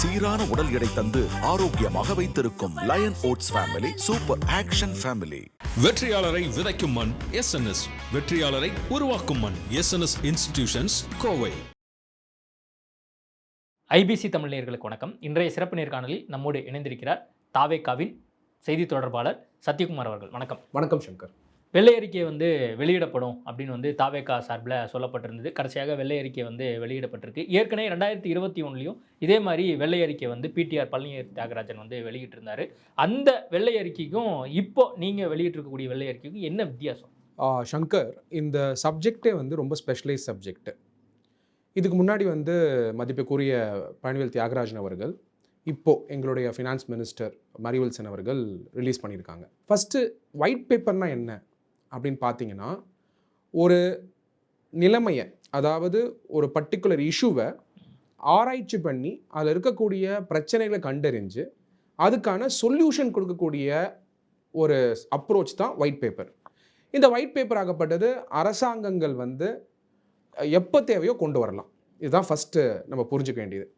சீரான உடல் எடை தந்து ஆரோக்கியமாக வைத்திருக்கும் lion oats family super action family. வெற்றியாளரை விதைக்கும் மண் எஸ்என்எஸ், வெற்றியாளரை உருவாக்கும் மண் SNS institutions, Kovai. IBC Tamil நேயர்களுக்கு வணக்கம். இன்றைய சிறப்பு நேர்காணலில் நம்மோடு இணைந்திருக்கிறார் தாவேகாவின் செய்தி தொடர்பாளர் சத்யகுமார் அவர்கள். வணக்கம். வணக்கம் சங்கர். வெள்ளை அறிக்கை வெளியிடப்படும் அப்படின்னு தாவேகா சார்பில் சொல்லப்பட்டிருந்தது. கடைசியாக வெள்ளை அறிக்கை வெளியிடப்பட்டிருக்கு. ஏற்கனவே 2021 இதே மாதிரி வெள்ளை அறிக்கை பிடிஆர் பழனி தியாகராஜன் வெளியிட்டிருந்தார். அந்த வெள்ளை அறிக்கைக்கும் இப்போ நீங்கள் வெளியிட்டிருக்கக்கூடிய வெள்ளை அறிக்கைக்கும் என்ன வித்தியாசம்? சங்கர், இந்த சப்ஜெக்டே ரொம்ப ஸ்பெஷலைஸ் சப்ஜெக்ட். இதுக்கு முன்னாடி மதிப்புக்குரிய பழனிவேல் தியாகராஜன் அவர்கள், இப்போது எங்களுடைய ஃபினான்ஸ் மினிஸ்டர் மரிவல்சன் அவர்கள் ரிலீஸ் பண்ணியிருக்காங்க. ஃபஸ்ட்டு ஒயிட் பேப்பர்னால் என்ன அப்படின்னு பார்த்தீங்கன்னா, ஒரு நிலைமையை, அதாவது ஒரு பர்டிகுலர் இஷ்யூவை ஆராய்ச்சி பண்ணி அதில் இருக்கக்கூடிய பிரச்சனைகளை கண்டறிஞ்சு அதுக்கான சொல்யூஷன் கொடுக்கக்கூடிய ஒரு அப்ரோச் தான் ஒயிட் பேப்பர். இந்த ஒயிட் பேப்பர் ஆகப்பட்டது அரசாங்கங்கள் எப்போ தேவையோ கொண்டு வரலாம். இதுதான் ஃபஸ்ட்டு நம்ம புரிஞ்சுக்க வேண்டியது.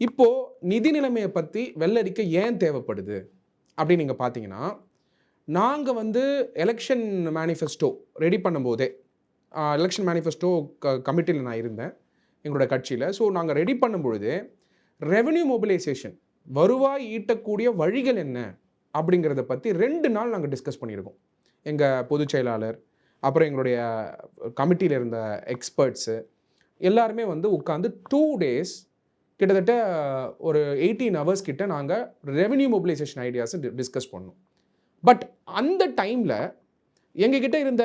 இப்போது நிதி நிலைமையை பற்றி வெள்ளரிக்கை ஏன் தேவைப்படுது அப்படின்னு நீங்கள் பார்த்தீங்கன்னா, நாங்கள் எலெக்ஷன் மேனிஃபெஸ்டோ ரெடி பண்ணும்போதே, எலெக்ஷன் மேனிஃபெஸ்டோ கமிட்டியில் நான் இருந்தேன் எங்களோட கட்சியில். ஸோ நாங்கள் ரெடி பண்ணும்பொழுது ரெவென்யூ மொபிலைசேஷன், வருவாய் ஈட்டக்கூடிய வழிகள் என்ன அப்படிங்கிறத பற்றி 2 நாள் நாங்கள் டிஸ்கஸ் பண்ணியிருக்கோம். எங்கள் பொதுச் செயலாளர், அப்புறம் எங்களுடைய கமிட்டியில் இருந்த எக்ஸ்பர்ட்ஸு எல்லாருமே உட்காந்து 2 days கிட்டத்தட்ட ஒரு 18 hours கிட்ட நாங்கள் ரெவென்யூ மொபிலைசேஷன் ஐடியாஸை டிஸ்கஸ் பண்ணோம். பட் அந்த டைமில் எங்ககிட்ட இருந்த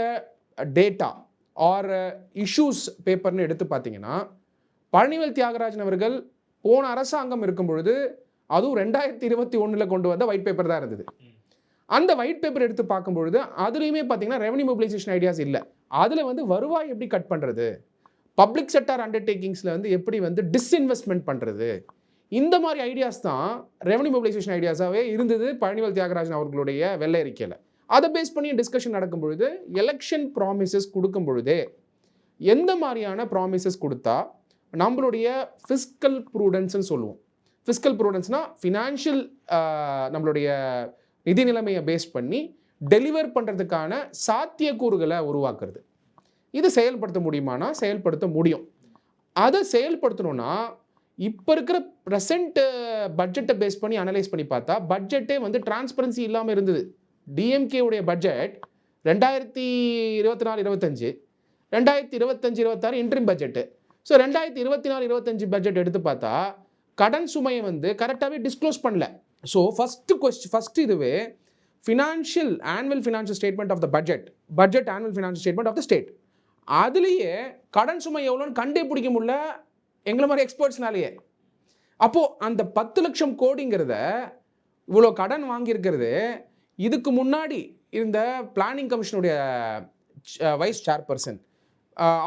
டேட்டா ஆர் இஷ்யூஸ் பேப்பர்னு எடுத்து பார்த்தீங்கன்னா, பழனிவேல் தியாகராஜன் அவர்கள் போன அரசாங்கம் இருக்கும் பொழுது, அதுவும் 2021 கொண்டு வந்த ஒயிட் பேப்பர் தான் இருந்தது. அந்த ஒயிட் பேப்பர் எடுத்து பார்க்கும்பொழுது அதுலேயுமே பார்த்தீங்கன்னா ரெவென்யூ மொபிலைசேஷன் ஐடியாஸ் இல்லை. அதில் வருவாய் எப்படி கட் பண்ணுறது, பப்ளிக் செக்டார் அண்டர்டேக்கிங்ஸில் எப்படி டிஸ்இன்வெஸ்ட்மெண்ட் பண்ணுறது, இந்த மாதிரி ஐடியாஸ் தான் ரெவென்யூ மொபிலைசேஷன் ஐடியாஸாகவே இருந்தது பழனிவேல் தியாகராஜன் அவர்களுடைய வெள்ளை அறிக்கையில். அதை பேஸ் பண்ணி டிஸ்கஷன் நடக்கும் பொழுது, எலெக்ஷன் ப்ராமிசஸ் கொடுக்கும் பொழுதே எந்த மாதிரியான ப்ராமிசஸ் கொடுத்தா நம்மளுடைய ஃபிஸ்கல் ப்ரூடன்ஸ்ன்னு சொல்லுவோம். ஃபிஸ்கல் ப்ரூடன்ஸ்னால் ஃபினான்ஷியல், நம்மளுடைய நிதி நிலைமையை பேஸ் பண்ணி டெலிவர் பண்ணுறதுக்கான சாத்தியக்கூறுகளை உருவாக்குறது. இது செயல்படுத்த முடியுமானா செயல்படுத்த முடியும். அதை செயல்படுத்தணும்னா இப்போ இருக்கிற ப்ரெசென்ட் பட்ஜெட்டை பேஸ் பண்ணி அனலைஸ் பண்ணி பார்த்தா பட்ஜெட்டே டிரான்ஸ்பரன்சி இல்லாமல் இருந்தது. டிஎம்கே உடைய budget 2024-25, 2025-26 interim budget. So 2024-25 budget எடுத்து பார்த்தா கடன் சுமையை கரெக்டாகவே டிஸ்க்ளோஸ் பண்ணல. ஸோ ஃபஸ்ட்டு இதுவே financial annual financial statement of the budget annual financial statement of the state, அதுலேயே கடன் சுமை எவ்வளோன்னு கண்டே பிடிக்க முடியல எங்களை மாதிரி எக்ஸ்பர்ட்ஸ்னாலேயே. அப்போது அந்த 10 லட்சம் கோடிங்கிறத, இவ்வளோ கடன் வாங்கியிருக்கிறது, இதுக்கு முன்னாடி இருந்த பிளானிங் கமிஷனுடைய வைஸ் சேர்பர்சன்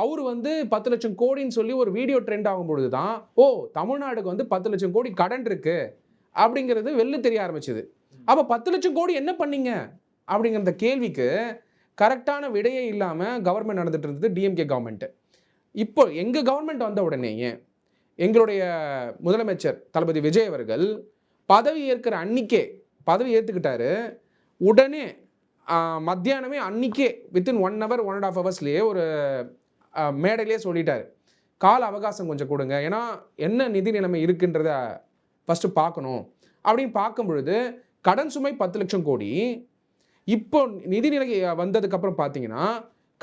அவர் 10 லட்சம் கோடின்னு சொல்லி ஒரு வீடியோ ட்ரெண்ட் ஆகும்பொழுது தான், ஓ, தமிழ்நாடுக்கு 10 லட்சம் கோடி கடன் இருக்குது அப்படிங்கிறது தெரிய ஆரம்பிச்சுது. அப்போ 10 லட்சம் கோடி என்ன பண்ணீங்க அப்படிங்கிற கேள்விக்கு கரெக்டான விடையே இல்லாமல் கவர்மெண்ட் நடந்துட்டு இருந்தது டிஎம்கே கவர்மெண்ட்டு. இப்போ எங்கள் கவர்மெண்ட் வந்த உடனேயே எங்களுடைய முதலமைச்சர் தளபதி விஜய் அவர்கள் பதவி ஏற்கிற அன்னிக்கே பதவி ஏற்றுக்கிட்டாரு. உடனே மத்தியானமே அன்னிக்கே வித்தின் 1 hour 1.5 hours ஒரு மேடையிலே சொல்லிட்டார், கால அவகாசம் கொஞ்சம் கொடுங்க, ஏன்னா என்ன நிதி நிலைமை இருக்குன்றத ஃபஸ்ட்டு பார்க்கணும் அப்படின்னு பார்க்கும் பொழுது கடன் சுமை 10 லட்சம் கோடி. இப்போ நிதிநிலை வந்ததுக்கப்புறம் பார்த்தீங்கன்னா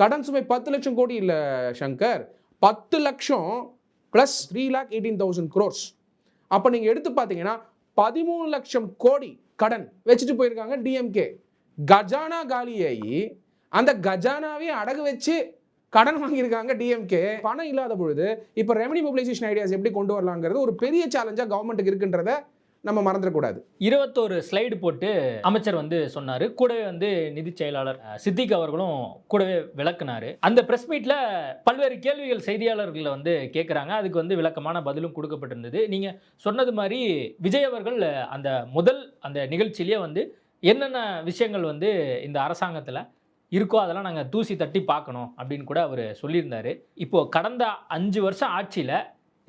கடன் சுமை 10 லட்சம் கோடி இல்லை சங்கர், 10 லட்சம் ப்ளஸ் 3,18,000 crores. அப்போ நீங்கள் எடுத்து பார்த்தீங்கன்னா 13 லட்சம் கோடி கடன் வச்சுட்டு போயிருக்காங்க டிஎம்கே. கஜானா காலியாகி அந்த கஜானாவே அடகு வச்சு கடன் வாங்கியிருக்காங்க டிஎம்கே. பணம் இல்லாத பொழுது இப்போ ரெவென்யூ மொபிலைசேஷன் ஐடியாஸ் எப்படி கொண்டு வரலாங்கிறது ஒரு பெரிய சேலஞ்சாக கவர்மெண்ட்டுக்கு இருக்குன்றத நம்ம மறந்துடக்கூடாது. 21 ஸ்லைடு போட்டு அமைச்சர் சொன்னார். கூடவே நிதி செயலாளர் சித்திக் அவர்களும் கூடவே விளக்குனார். அந்த ப்ரெஸ் மீட்டில் பல்வேறு கேள்விகள் செய்தியாளர்கள் கேட்குறாங்க. அதுக்கு விளக்கமான பதிலும் கொடுக்கப்பட்டிருந்தது. நீங்கள் சொன்னது மாதிரி விஜய் அவர்கள் அந்த நிகழ்ச்சியிலேயே என்னென்ன விஷயங்கள் இந்த அரசாங்கத்தில் இருக்கோ அதெல்லாம் நாங்கள் தூசி தட்டி பார்க்கணும் அப்படின்னு கூட அவர் சொல்லியிருந்தார். இப்போது கடந்த 5 வருஷம் ஆட்சியில்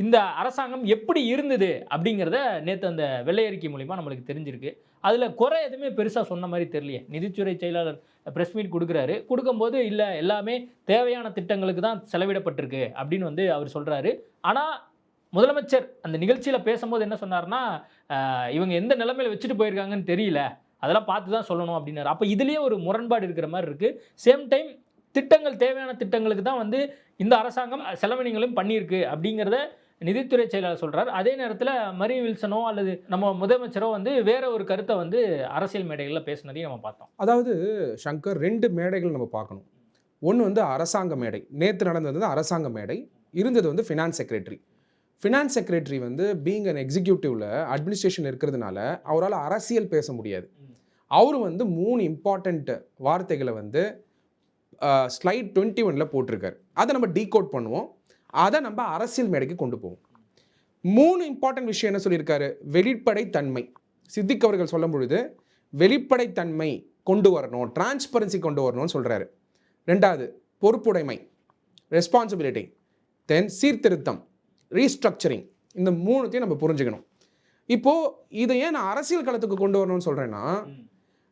இந்த அரசாங்கம் எப்படி இருந்தது அப்படிங்கிறத நேற்று அந்த வெள்ளை அறிக்கை மூலிமா நம்மளுக்கு தெரிஞ்சிருக்கு. அதில் குறை எதுவுமே பெருசாக சொன்ன மாதிரி தெரியலையே. நிதித்துறை செயலாளர் ப்ரெஸ் மீட் கொடுக்குறாரு, கொடுக்கும்போது இல்லை எல்லாமே தேவையான திட்டங்களுக்கு தான் செலவிடப்பட்டிருக்கு அப்படின்னு வந்து அவர் சொல்கிறாரு. ஆனால் முதலமைச்சர் அந்த நிகழ்ச்சியில் பேசும்போது என்ன சொன்னார்னா, இவங்க எந்த நிலைமையில் வச்சுட்டு போயிருக்காங்கன்னு தெரியல, அதெல்லாம் பார்த்து தான் சொல்லணும் அப்படின்னாரு. அப்போ இதுலேயே ஒரு முரண்பாடு இருக்கிற மாதிரி இருக்குது. சேம் டைம் திட்டங்கள் தேவையான திட்டங்களுக்கு தான் வந்து இந்த அரசாங்கம் செலவினங்களும் பண்ணியிருக்கு அப்படிங்கிறத நிதித்துறை செயலாளர் சொல்கிறார். அதே நேரத்தில் மரிய வில்சனோ அல்லது நம்ம முதலமைச்சரோ வந்து வேற ஒரு கருத்தை வந்து அரசியல் மேடைகளில் பேசினதையும் நம்ம பார்த்தோம். அதாவது சங்கர், 2 மேடைகள் நம்ம பார்க்கணும். ஒன்று வந்து அரசாங்க மேடை, நேற்று நடந்தது அரசாங்க மேடை, இருந்தது வந்து ஃபினான்ஸ் செக்ரட்டரி. ஃபினான்ஸ் செக்ரட்டரி வந்து பீங் அன் எக்ஸிக்யூட்டிவ்ல அட்மினிஸ்ட்ரேஷன் இருக்கிறதுனால அவரால் அரசியல் பேச முடியாது. அவர் வந்து 3 இம்பார்ட்டண்ட் வார்த்தைகளை வந்து ஸ்லைட் 21 போட்டிருக்காரு. அதை நம்ம டீகோட் பண்ணுவோம், அதை நம்ம அரசியல் மேடைக்கு கொண்டு போவோம். 3 இம்பார்ட்டன்ட் விஷயம் என்ன சொல்லியிருக்காரு? வெளிப்படைத்தன்மை. சித்திக் அவர்கள் சொல்லும் பொழுது வெளிப்படைத்தன்மை கொண்டு வரணும், டிரான்ஸ்பரன்சி கொண்டு வரணும்னு சொல்கிறாரு. 2வது பொறுப்புடைமை, ரெஸ்பான்சிபிலிட்டி. தென் சீர்திருத்தம், ரீஸ்ட்ரக்சரிங். இந்த 3த்தையும் நம்ம புரிஞ்சுக்கணும். இப்போது இதை ஏன் நான் அரசியல் களத்துக்கு கொண்டு வரணும்னு சொல்கிறேன்னா,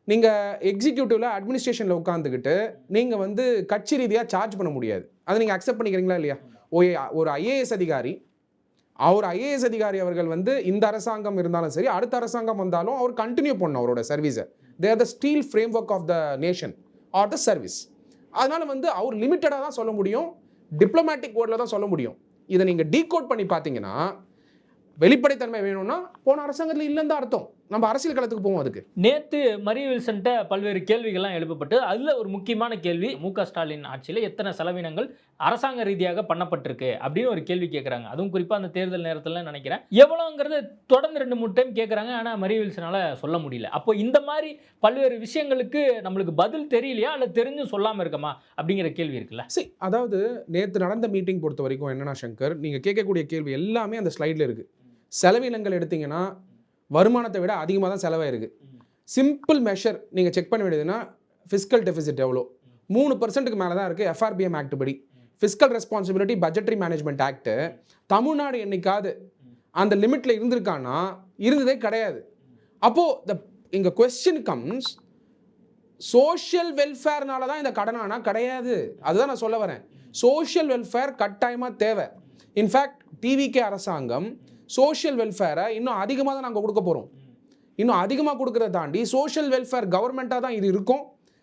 நீங்கள் எக்ஸிக்யூட்டிவ்ல அட்மினிஸ்ட்ரேஷனில் உட்காந்துக்கிட்டு நீங்கள் வந்து கட்சி ரீதியாக சார்ஜ் பண்ண முடியாது. அதை நீங்கள் அக்செப்ட் பண்ணிக்கிறீங்களா இல்லையா? ஒரு ஐஏஎஸ் அதிகாரி, அவர்கள் வந்து இந்த அரசாங்கம் இருந்தாலும் சரி, அடுத்த அரசாங்கம் வந்தாலும் அவர் கண்டினியூ பண்ணணும் அவரோட சர்வீஸை. They are the steel frame work of the nation are the service. அதனால வந்து அவர் லிமிட்டடாக தான் சொல்ல முடியும், டிப்ளமேட்டிக் வேர்டில் தான் சொல்ல முடியும். இதை நீங்கள் டீகோட் பண்ணி பார்த்தீங்கன்னா, வெளிப்படைத்தன்மை வேணும்னா போன அரசாங்கத்தில் இல்லைன்னு தான் அர்த்தம். நம்ம அரசியல் களத்துக்கு போவோம். அதுக்கு நேற்று மரிய வில்சன்ட்ட பல்வேறு கேள்விகள்லாம் எழுப்பப்பட்டு அதில் ஒரு முக்கியமான கேள்வி, மு.க. ஸ்டாலின் ஆட்சியில் எத்தனை செலவினங்கள் அரசாங்க ரீதியாக பண்ணப்பட்டிருக்கு அப்படின்னு ஒரு கேள்வி கேட்குறாங்க. அதுவும் குறிப்பாக அந்த தேர்தல் நேரத்தில் நினைக்கிறேன் எவ்வளோங்கிறது தொடர்ந்து 2-3 டைம் கேட்குறாங்க. ஆனால் மரிய வில்சனால் சொல்ல முடியல. அப்போ இந்த மாதிரி பல்வேறு விஷயங்களுக்கு நம்மளுக்கு பதில் தெரியலையா, இல்லை தெரிஞ்சும் சொல்லாமல் இருக்கமா அப்படிங்கிற கேள்வி இருக்குல்ல. சரி, அதாவது நேற்று நடந்த மீட்டிங் பொறுத்த வரைக்கும் என்னன்னா சங்கர், நீங்கள் கேட்கக்கூடிய கேள்வி எல்லாமே அந்த ஸ்லைடில் இருக்குது. செலவினங்கள் எடுத்தீங்கன்னா வருமானத்தை விட அதிகமாக தான் செலவாயிருக்கு. சிம்பிள் மெஷர் நீங்கள் செக் பண்ண வேண்டியதுன்னா ஃபிஸ்கல் டெஃபிசிட் எவ்வளோ? 3% மேலே தான் இருக்குது FRBM ஆக்ட் படி. Fiscal responsibility budgetary management act Tamil Nadu என்னைக்காவது அந்த லிமிட்டில் இருந்திருக்கான்னா இருந்ததே கிடையாது. அப்போது இங்கே கொஸ்டின் கம்ஸ், சோஷியல் வெல்ஃபேர்னால தான் இந்த கடனானா கிடையாது. அதுதான் நான் சொல்ல வரேன். சோஷியல் வெல்ஃபேர் கட்டாயமாக தேவை. இன்ஃபேக்ட் டிவிகே அரசாங்கம் சோஷியல் வெல்ஃபேரை இன்னும் அதிகமாக தான் நாங்கள் கொடுக்க போகிறோம். இன்னும் அதிகமாக கொடுக்குறத தாண்டி சோஷியல் வெல்ஃபேர் கவர்மெண்ட்டாக தான் இது இருக்கும்.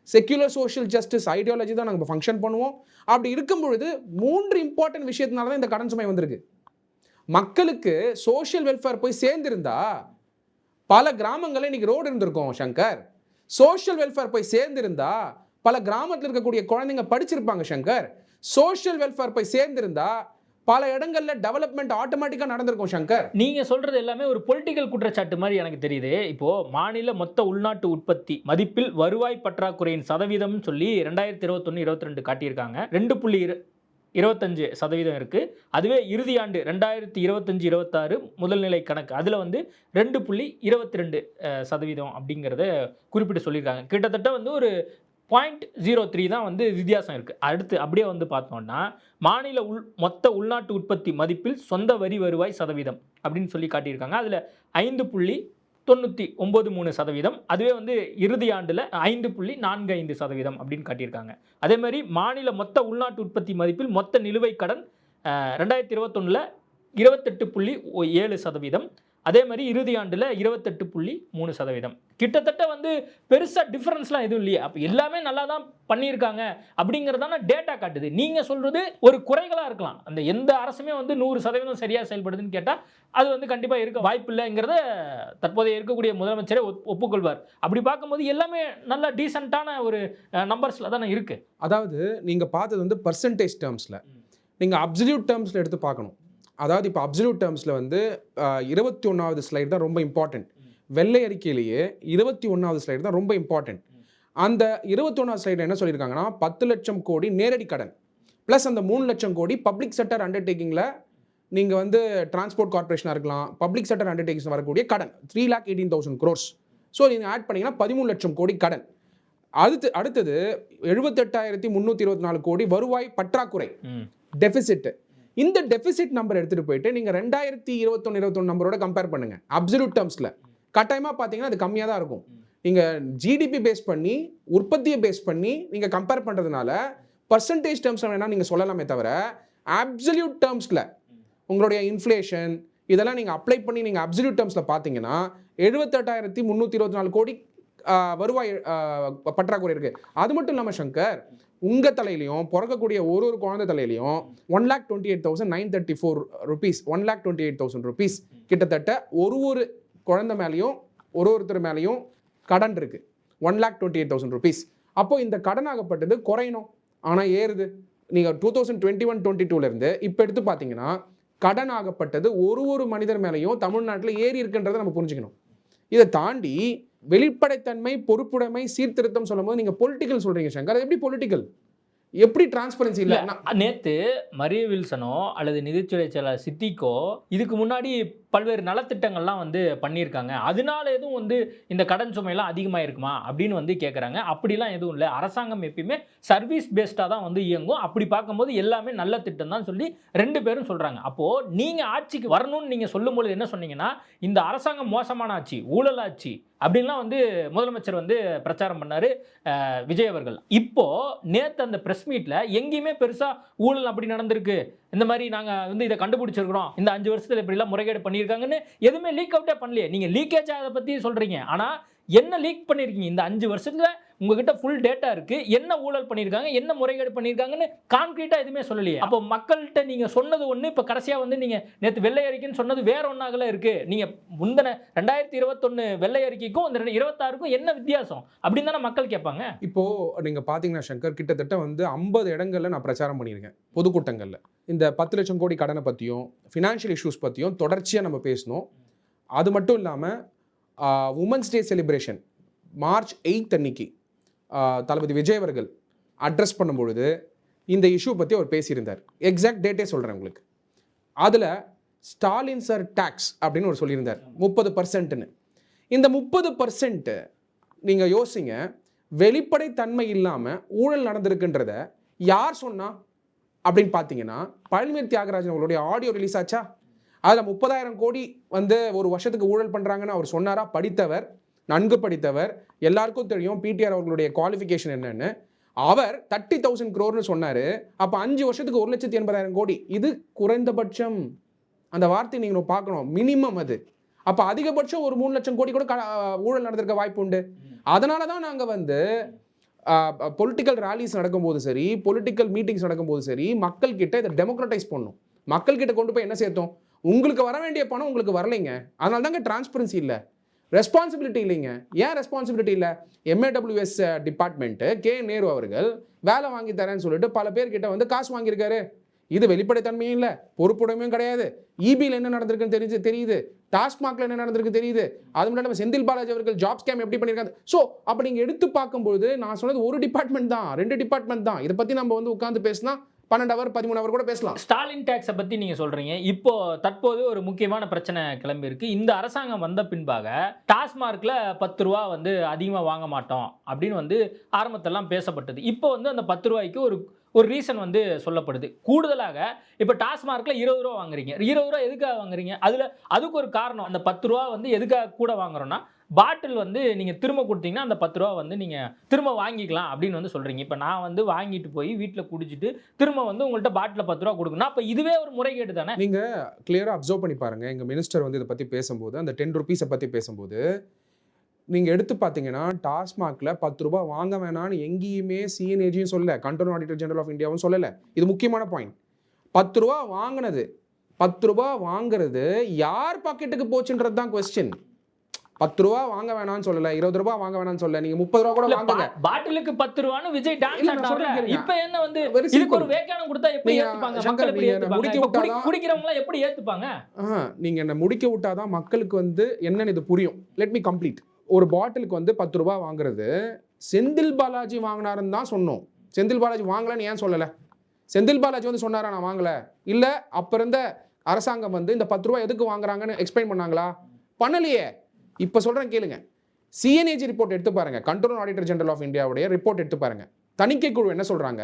செக்யூலர் சோஷியல் ஜஸ்டிஸ் ஐடியாலஜி தான் நாங்கள் ஃபங்க்ஷன் பண்ணுவோம். அப்படி இருக்கும் பொழுது 3 இம்பார்ட்டன்ட் விஷயத்தினால தான் இந்த கடன் சுமை வந்திருக்கு. மக்களுக்கு சோஷியல் வெல்ஃபேர் போய் சேர்ந்திருந்தா பல கிராமங்களில் இன்னைக்கு ரோடு இருந்திருக்கும் சங்கர். சோஷியல் வெல்ஃபேர் போய் சேர்ந்திருந்தா பல கிராமத்தில் இருக்கக்கூடிய குழந்தைங்க படிச்சிருப்பாங்க சங்கர். சோஷியல் வெல்ஃபேர் போய் சேர்ந்திருந்தா பல இடங்கள்ல டெவலப்மெண்ட் ஆட்டோமேட்டிக்காக நடந்திருக்கும் சங்கர். நீங்க சொல்றது எல்லாமே ஒரு பொலிட்டிக்கல் குற்றச்சாட்டு மாதிரி எனக்கு தெரியுது. இப்போ மாநில மொத்த உள்நாட்டு உற்பத்தி மதிப்பில் வருவாய் பற்றாக்குறையின் சதவீதம் சொல்லி 2021-22 காட்டியிருக்காங்க. 2.25% இருக்கு. அதுவே இறுதி ஆண்டு 2025-26 முதல்நிலை கணக்கு அதில் வந்து 2.22% அப்படிங்கிறத குறிப்பிட்டு சொல்லியிருக்காங்க. கிட்டத்தட்ட வந்து ஒரு 0.03 தான் வந்து வித்தியாசம் இருக்குது. அடுத்து அப்படியே வந்து பார்த்தோம்னா மாநில மொத்த உள்நாட்டு உற்பத்தி மதிப்பில் சொந்த வரி வருவாய் சதவீதம் அப்படின்னு சொல்லி காட்டியிருக்காங்க. அதில் 5.993%. அதுவே வந்து இறுதி ஆண்டில் 5.45% அப்படின்னு காட்டியிருக்காங்க. அதே மாதிரி மாநில மொத்த உள்நாட்டு உற்பத்தி மதிப்பில் மொத்த நிலுவை கடன் 2021 28.7%. அதே மாதிரி இறுதி ஆண்டில் 28.3%. கிட்டத்தட்ட வந்து பெருசாக டிஃபரன்ஸ்லாம் எதுவும் இல்லையே. அப்போ எல்லாமே நல்லா தான் பண்ணியிருக்காங்க அப்படிங்கிறதான டேட்டா காட்டுது. நீங்கள் சொல்கிறது ஒரு குறைகளாக இருக்கலாம். அந்த எந்த அரசுமே வந்து 100% சரியாக செயல்படுதுன்னு கேட்டால் அது வந்து கண்டிப்பாக இருக்க வாய்ப்பு இல்லைங்கிறத தற்போதைய இருக்கக்கூடிய முதலமைச்சரே ஒப்புக்கொள்வார். அப்படி பார்க்கும்போது எல்லாமே நல்ல டீசெண்டான ஒரு நம்பர்ஸில் தானே இருக்குது. அதாவது நீங்கள் பார்த்தது வந்து பர்சன்டேஜ் டேர்ம்ஸில், நீங்கள் அப்சல்யூட் டேர்ம்ஸில் எடுத்து பார்க்கணும். அதாவது இப்போ அப்சல்யூட் டேர்ம்ஸில் வந்து 21வது ஸ்லைடு தான் ரொம்ப இம்பார்ட்டன்ட். வெள்ளை அறிக்கையிலேயே 21வது ஸ்லைடு தான் ரொம்ப இம்பார்ட்டன்ட். அந்த 21வது ஸ்லைடு என்ன சொல்லியிருக்காங்கன்னா 10 லட்சம் கோடி நேரடி கடன் ப்ளஸ் அந்த 3 லட்சம் கோடி பப்ளிக் செக்டர் அண்டர்டேக்கிங்கில் நீங்கள் வந்து டிரான்ஸ்போர்ட் கார்பரேஷனாக இருக்கலாம், பப்ளிக் செக்டர் அண்டர்டேக்கிங்ஸ் வரக்கூடிய கடன் 3,18,000 crores. ஸோ நீங்கள் ஆட் பண்ணிங்கன்னா 13 லட்சம் கோடி கடன். அடுத்தது 78,324 கோடி வருவாய் பற்றாக்குறை டெபிசிட். இந்த டெபிசிட் நம்பர் எடுத்துகிட்டு போயிட்டு நீங்கள் 2021 நம்பரோட கம்பேர் பண்ணுங்கள். அப்சல்யூட் டேர்ம்ஸில் கட்டாயமாக பார்த்தீங்கன்னா அது கம்மியாக தான் இருக்கும். நீங்கள் ஜிடிபி பேஸ் பண்ணி, உற்பத்தியை பேஸ் பண்ணி நீங்கள் கம்பேர் பண்ணுறதுனால பர்சன்டேஜ் டேர்ம்ஸில் வேணால் நீங்கள் சொல்லலாமே தவிர அப்சல்யூட் டேர்ம்ஸில் உங்களுடைய இன்ஃப்ளேஷன் இதெல்லாம் நீங்கள் அப்ளை பண்ணி நீங்கள் அப்சல்யூட் டேர்ம்ஸில் பார்த்தீங்கன்னா 78,324 கோடி வருவாய் பற்றாக்குறை இருக்குது. அது மட்டும் இல்லாமல் சங்கர், உங்கள் தலையிலையும் பிறக்கக்கூடிய ஒரு குழந்தை தலையிலையும் 1,28,934 rupees, 1,28,000 rupees கிட்டத்தட்ட ஒரு குழந்தை மேலேயும் ஒருத்தர் மேலேயும் கடன் இருக்குது. 1,28,000 rupees. அப்போது இந்த கடன் ஆகப்பட்டது குறையணும், ஆனால் ஏறுது. நீங்கள் 2021-22 இப்போ எடுத்து பார்த்தீங்கன்னா கடன் ஆகப்பட்டது ஒரு மனிதர் மேலேயும் தமிழ்நாட்டில் ஏறி இருக்குன்றதை நம்ம புரிஞ்சுக்கணும். இதை தாண்டி வெளிப்படைத்தன்மை, பொறுப்புடைமை, சீர்திருத்தம் சொல்லும் போது நீங்கள் பொலிட்டிக்கல் சொல்கிறீங்க சங்கர். அது எப்படி பொலிட்டிக்கல்? எப்படி டிரான்ஸ்பரன்சி இல்லை? நேற்று மரிய வில்சனோ அல்லது நிதித்துறை செயலாளர் சித்திக்கோ இதுக்கு முன்னாடி பல்வேறு நலத்திட்டங்கள்லாம் வந்து பண்ணியிருக்காங்க, அதனால எதுவும் வந்து இந்த கடன் சுமையெல்லாம் அதிகமாக இருக்குமா அப்படின்னு வந்து கேட்குறாங்க. அப்படிலாம் எதுவும் இல்லை. அரசாங்கம் எப்பயுமே சர்வீஸ் பேஸ்டாக தான் வந்து இயங்கும். அப்படி பார்க்கும்போது எல்லாமே நல்ல திட்டம் தான் சொல்லி 2 பேரும் சொல்கிறாங்க. அப்போது நீங்கள் ஆட்சிக்கு வரணும்னு நீங்கள் சொல்லும்போது என்ன சொன்னீங்கன்னா, இந்த அரசாங்கம் மோசமான ஆட்சி, ஊழல் ஆட்சி அப்படின்லாம் வந்து முதலமைச்சர் வந்து பிரச்சாரம் பண்ணார் விஜய் அவர்கள். இப்போது நேற்று அந்த ப்ரெஸ் மீட்டில் எங்கேயுமே பெருசாக ஊழல் அப்படி நடந்திருக்கு, இந்த மாதிரி நாங்கள் வந்து இதை கண்டுபிடிச்சிருக்கிறோம், இந்த 5 வருஷத்தில் இப்படிலாம் முறைகேடு பண்ணியிருக்காங்கன்னு எதுவுமே லீக் அவுட்டே பண்ணலையே. நீங்கள் லீக்கேஜ் அதை பற்றி சொல்கிறீங்க, ஆனால் என்ன லீக் பண்ணியிருக்கீங்க? இந்த 5 வருஷத்தில் உங்ககிட்ட ஃபுல் டேட்டா இருக்குது, என்ன ஊழல் பண்ணியிருக்காங்க, என்ன முறைகேடு பண்ணியிருக்காங்கன்னு கான்க்ரீட்டாக எதுவுமே சொல்லலையே. அப்போ மக்கள்கிட்ட நீங்கள் சொன்னது ஒன்று, இப்போ கடைசியாக வந்து நீங்கள் நேற்று வெள்ளை அறிக்கைன்னு சொன்னது வேற ஒன்றாகல இருக்குது. நீங்கள் முந்தின 2021 வெள்ளை அறிக்கைக்கும் இந்த 26க்கும் என்ன வித்தியாசம் அப்படின்னு தானே மக்கள் கேட்பாங்க. இப்போது நீங்கள் பார்த்தீங்கன்னா சங்கர், கிட்டத்தட்ட வந்து 50 இடங்களில் நான் பிரச்சாரம் பண்ணியிருக்கேன் பொதுக்கூட்டங்களில். இந்த 10 லட்சம் கோடி கடனை பற்றியும் ஃபினான்ஷியல் இஷ்யூஸ் பற்றியும் தொடர்ச்சியாக நம்ம பேசணும். அது மட்டும் இல்லாமல் உமன்ஸ் டே செலிப்ரேஷன் March 8 அன்னைக்கு தளபதி விஜய் அவர்கள் அட்ரஸ் பண்ணும்பொழுது இந்த இஷ்யூ பற்றி அவர் பேசியிருந்தார். எக்ஸாக்ட் டேட்டே சொல்கிறேன் உங்களுக்கு. அதில் ஸ்டாலின் சார் டேக்ஸ் அப்படின்னு ஒரு சொல்லியிருந்தார் 30%. இந்த 30% நீங்கள் யோசிங்க, வெளிப்படைத்தன்மை இல்லாமல் ஊழல் நடந்திருக்குன்றத யார் சொன்னா அப்படின்னு பார்த்தீங்கன்னா பழனிவேல் தியாகராஜன் அவர்களுடைய ஆடியோ ரிலீஸ் ஆச்சா? அதில் 30,000 கோடி வந்து ஒரு வருஷத்துக்கு ஊழல் பண்ணுறாங்கன்னு அவர் சொன்னாரா? படித்தவர், நன்கு படித்தவர், எல்லாருக்கும் தெரியும் பிடிஆர் அவர்களுடைய குவாலிஃபிகேஷன் என்னன்னு. அவர் 30,000 crore சொன்னார். அப்போ 5 வருஷத்துக்கு 1,80,000 கோடி. இது குறைந்தபட்சம். அந்த வார்த்தை நீங்கள் பார்க்கணும், மினிமம் அது. அப்போ அதிகபட்சம் ஒரு 3 லட்சம் கோடி கூட ஊழல் நடந்திருக்க வாய்ப்பு உண்டு. அதனால தான் நாங்கள் வந்து பொலிட்டிக்கல் ரேலிஸ் நடக்கும்போது சரி, பொலிட்டிக்கல் மீட்டிங்ஸ் நடக்கும்போது சரி, மக்கள்கிட்ட இதை டெமோக்ரட்டைஸ் பண்ணணும். மக்கள்கிட்ட கொண்டு போய் என்ன சேர்த்தோம்? உங்களுக்கு வர வேண்டிய பணம் உங்களுக்கு வரலைங்க, அதனால தாங்க டிரான்ஸ்பரன்சி இல்லை, ரெஸ்பான்சிபிலிட்டி இல்லைங்க. ஏன் ரெஸ்பான்சிபிலிட்டி இல்லை? MAWS டிபார்ட்மெண்ட்டு கே நேரு அவர்கள் வேலை வாங்கி தரேன்னு சொல்லிட்டு பல பேர்கிட்ட வந்து காசு வாங்கியிருக்காரு. இது வெளிப்படைத்தன்மையும் இல்லை, பொறுப்புடைமையும் கிடையாது. இபியில் என்ன நடந்திருக்குன்னு தெரியுது, டாஸ்மாக்ல என்ன நடந்திருக்கு தெரியுது. அது மட்டும் இல்லாமல் செந்தில் பாலாஜி அவர்கள் ஜாப் ஸ்கேம் எப்படி பண்ணியிருக்காங்க. ஸோ அப்போ நீங்கள் எடுத்து பார்க்கும்போது நான் சொன்னது ஒரு டிபார்ட்மெண்ட் தான், 2 டிபார்ட்மெண்ட் தான். இதை பற்றி நம்ம வந்து உட்காந்து பேசினா 12 hour 13 hour கூட பேசலாம். ஸ்டாலின் டேக்ஸை பற்றி நீங்கள் சொல்கிறீங்க. இப்போ தற்போது ஒரு முக்கியமான பிரச்சனை கிளம்பி இருக்கு. இந்த அரசாங்கம் வந்த பின்பாக டாஸ்மார்க்கில் 10 ரூபா வந்து அதிகமாக வாங்க மாட்டோம் அப்படின்னு வந்து ஆரம்பத்தெல்லாம் பேசப்பட்டது. இப்போ வந்து அந்த 10 ரூபாய்க்கு ஒரு ரீசன் வந்து சொல்லப்படுது. கூடுதலாக இப்போ டாஸ்மார்க்கில் 20 ரூபா வாங்குறீங்க. 20 ரூபா எதுக்காக வாங்குறீங்க? அதுக்கு ஒரு காரணம். அந்த 10 ரூபா வந்து எதுக்காக கூட வாங்குறோன்னா, பாட்டில் வந்து நீங்கள் திரும்ப கொடுத்தீங்கன்னா அந்த 10 ரூபா வந்து நீங்கள் திரும்ப வாங்கிக்கலாம் அப்படின்னு வந்து சொல்கிறீங்க. இப்போ நான் வந்து வாங்கிட்டு போய் வீட்டில் குடிச்சிட்டு திரும்ப வந்து உங்கள்கிட்ட பாட்டில் 10 ரூபா கொடுக்கணும். அப்போ இதுவே ஒரு முறைகேடு தானே? நீங்கள் கிளியராக அப்சர்வ் பண்ணி பாருங்கள். எங்கள் மினிஸ்டர் வந்து இதை பற்றி பேசும்போது, அந்த 10 rupees பற்றி பேசும்போது நீங்கள் எடுத்து பார்த்தீங்கன்னா டாஸ்மாகில் 10 ரூபா வாங்க வேணான்னு எங்கேயுமே சிஎன்ஏஜியும் சொல்லலை, கண்ட்ரோல் ஆடிட்டர் ஜெனரல் ஆஃப் இந்தியாவும் சொல்லலை. இது முக்கியமான பாயிண்ட். 10 ரூபா வாங்கினது, 10 ரூபா வாங்குறது யார் பாக்கெட்டுக்கு போச்சுன்றது தான் கொஸ்டின். 10 ரூபா வாங்க வேணாம்னு சொல்லல, 20 ரூபா வாங்க வேணாம்னு சொல்லல, நீங்க 30 ரூபா கூட வாங்குங்க. பாட்டிலுக்கு 10 ரூபான்னு விஜய் டான்ஸ் ஆடுறாரு. இப்போ என்ன வந்து இதுக்கு ஒரு வேக்கானம் கொடுத்தா எப்படி ஏத்துப்பாங்க? மக்கள் எப்படி ஏத்துப்பாங்க? குடிக்கிறவங்க எல்லாம் எப்படி ஏத்துப்பாங்க? நீங்க என்ன முடிக்க விட்டாதான் மக்களுக்கு வந்து என்னன்னு இது புரியும். Let me complete. ஒரு பாட்டிலுக்கு வந்து 10 ரூபா வாங்குறது செந்தில் பாலாஜி வாங்கினாருன்னு தான் சொன்னோம். செந்தில் பாலாஜி வாங்கலன்னு ஏன் சொல்லல? செந்தில் பாலாஜி வந்து சொன்னாரா நான் வாங்கல? இல்ல அப்ப இருந்த அரசாங்கம் வந்து இந்த 10 ரூபா எதுக்கு வாங்குறாங்கன்னு எக்ஸ்பிளைன் பண்ணாங்களா? பண்ணலையே. இப்போ சொல்கிறேன் கேளுங்க. சிஎன்ஏஜி ரிப்போர்ட் எடுத்து பாருங்க, கண்ட்ரோல் ஆடிட்டர் ஜெனரல் ஆஃப் இந்தியாவுடைய ரிப்போர்ட் எடுத்து பாருங்க. தணிக்கை குழு என்ன சொல்கிறாங்க?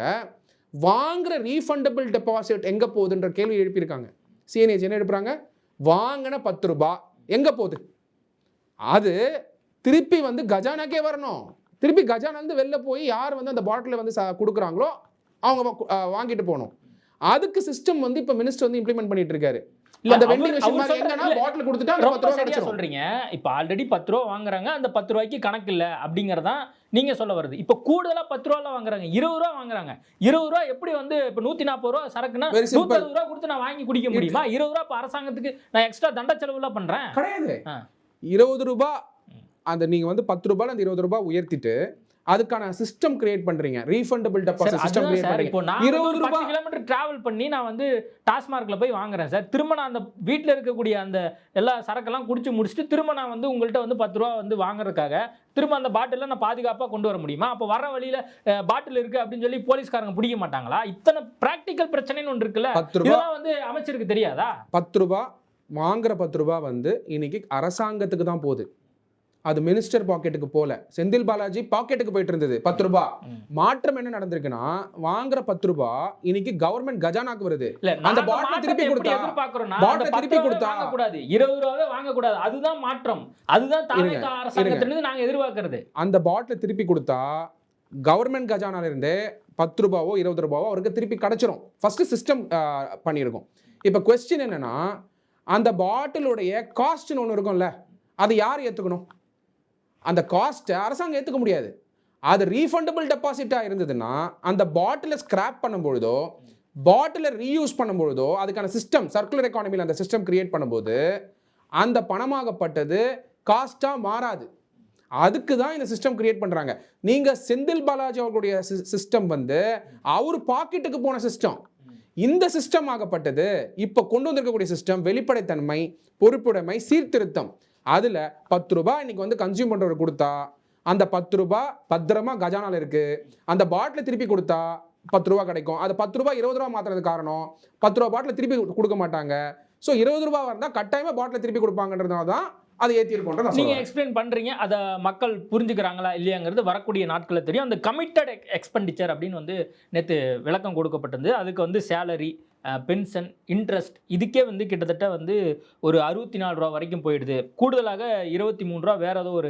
வாங்குற ரீஃபண்டபிள் டெபாசிட் எங்கே போகுதுன்ற கேள்வி எழுப்பியிருக்காங்க. சிஎன்ஏஜி என்ன எழுப்புறாங்க? வாங்கின 10 ரூபாய் எங்கே போகுது? அது திருப்பி வந்து கஜானாக்கே வரணும். திருப்பி கஜானா வந்து வெளில போய் யார் வந்து அந்த பாட்டிலை வந்து கொடுக்குறாங்களோ அவங்க வாங்கிட்டு போகணும். அதுக்கு சிஸ்டம் வந்து இப்போ மினிஸ்டர் வந்து இம்ப்ளிமெண்ட் பண்ணிட்டு இருக்காரு. அந்த வெண்டிங் மெஷின் மாதிரி எங்கன்னா பாட்டில் கொடுத்துட்டா அந்த 10 ரூபாய் கிடைச்சிரும். சொல்றீங்க இப்போ ஆல்ரெடி 10 ரூபாய் வாங்குறாங்க, அந்த 10 ரூபாய்க்கு கணக்கு இல்லை அப்படிங்கறதா நீங்க சொல்ல வருது. இப்போ கூடுதலா 10 ரூபாய் வாங்குறாங்க, 20 ரூபாய் வாங்குறாங்க. 20 ரூபாய் எப்படி வந்து இப்போ 140 ரூபாய் சரக்குனா 160 ரூபாய் கொடுத்து நான் வாங்கி குடிக்க முடியுமா? 20 ரூபாய் இப்போ அரசாங்கத்துக்கு நான் எக்ஸ்ட்ரா தண்ட செலவுலாம் பண்றேன் கிடையாது. 20 ரூபாய் அந்த நீங்க வந்து 10 ரூபாயில அந்த 20 ரூபாய் உயர்த்திட்டு அதுக்கான சிஸ்டம் கிரியேட் பண்றீங்க. ரீஃபண்டபிள் டெபாசிட் சிஸ்டம் கிரியேட் பண்றீங்க. இப்போ நான் 20 ரூபாய் கிலோமீட்டர் டிராவல் பண்ணி நான் வந்து டாஸ்மார்க்ல போய் வாங்குறேன் சார். திரும்ப நான் அந்த வீட்டில் இருக்கக்கூடிய அந்த எல்லா சரக்கெல்லாம் குடிச்சு முடிச்சுட்டு திரும்ப நான் வந்து உங்கள்கிட்ட வந்து 10 ரூபா வந்து வாங்குறதுக்காக திரும்ப அந்த பாட்டில நான் பாதுகாப்பாக கொண்டு வர முடியுமா? அப்போ வர வழியில பாட்டில் இருக்கு அப்படின்னு சொல்லி போலீஸ்காரங்க பிடிக்க மாட்டாங்களா? இத்தனை பிராக்டிக்கல் பிரச்சனைன்னு ஒன்று இருக்குல்ல, இதெல்லாம் வந்து அமைச்சருக்கு தெரியாதா? 10 ரூபாய் வாங்குற 10 ரூபாய் வந்து இன்னைக்கு அரசாங்கத்துக்கு தான் போகுது. அது மினிஸ்டர் பாக்கெட்டுக்கு போல, செந்தில் பாலாஜி பாக்கெட்டுக்கு போயிட்டு இருந்தது 10 ரூபாய். மாற்றம் என்ன நடந்திருக்குன்னா வாங்குற 10 ரூபாய் இன்னைக்கு கவர்மெண்ட் கஜானாக்கு வருது. அந்த பாட்டில் திருப்பி கொடுத்தா பாட்டில் திருப்பி கொடுத்தா கூடாது, 20 ரூபாவே வாங்க கூடாது. அதுதான் மாற்றம், அதுதான் தாவேகா அரசாங்கத்திலிருந்து நாங்க எதிர்பார்க்கிறது. அந்த பாட்டில் திருப்பி கொடுத்தா கவர்மெண்ட் கஜானால இருந்தே 10 ரூபாவோ 20 ரூபாவோ அவருக்கு திருப்பி கிடைச்சிரும். ஃபர்ஸ்ட் சிஸ்டம் பண்ணியிருக்கோம். இப்போ கொஸ்டின் என்னன்னா, அந்த பாட்டிலுடைய காஸ்ட்னு ஒன்று இருக்கும்ல, அதை யார் ஏற்றுக்கணும்? அந்த காஸ்ட்டை அரசாங்கம் ஏற்றுக்க முடியாது. அது ரீஃபண்டபிள் டெபாசிட்டாக இருந்ததுன்னா அந்த பாட்டிலை ஸ்கிராப் பண்ணும்பொழுதோ பாட்டிலை ரீயூஸ் பண்ணும்பொழுதோ அதுக்கான சிஸ்டம் சர்க்குலர் எக்கானமியில் அந்த சிஸ்டம் கிரியேட் பண்ணும்போது அந்த பணமாகப்பட்டது காஸ்ட்டாக மாறாது. அதுக்கு தான் இந்த சிஸ்டம் கிரியேட் பண்ணுறாங்க. நீங்கள் செந்தில் பாலாஜி அவர்களுடைய சிஸ்டம் வந்து அவர் பாக்கெட்டுக்கு போன சிஸ்டம். இந்த சிஸ்டம் ஆகப்பட்டது இப்போ கொண்டு வந்திருக்கக்கூடிய சிஸ்டம் வெளிப்படைத்தன்மை, பொறுப்புடைமை, சீர்திருத்தம். அதில் 10 ரூபாய் இன்னைக்கு வந்து கன்சியூம் பண்ணுறவர் கொடுத்தா அந்த 10 ரூபாய் பத்திரமா கஜானால இருக்கு. அந்த பாட்டில் திருப்பி கொடுத்தா 10 ரூபாய் கிடைக்கும். அது 10 ரூபாய் 20 ரூபாய் மாத்துறது காரணம் 10 ரூபாய் பாட்டில் திருப்பி கொடுக்க மாட்டாங்க. ஸோ 20 ரூபாய் வந்தால் கட்டாயமாக பாட்டில் திருப்பி கொடுப்பாங்கன்றதுனால தான் அதை ஏற்றிருக்கோம். நீங்கள் எக்ஸ்பிளைன் பண்ணுறீங்க, அதை மக்கள் புரிஞ்சுக்கிறாங்களா இல்லையாங்கிறது வரக்கூடிய நாட்களில் தெரியும். அந்த கமிட்டட் எக்ஸ்பெண்டிச்சர் அப்படின்னு வந்து நேற்று விளக்கம் கொடுக்கப்பட்டிருந்தது. அதுக்கு வந்து சேலரி, பென்ஷன், இன்ட்ரெஸ்ட் இதுக்கே வந்து கிட்டத்தட்ட வந்து ஒரு 64 ரூபா வரைக்கும் போயிடுது. கூடுதலாக 23 ரூபா வேற ஏதோ ஒரு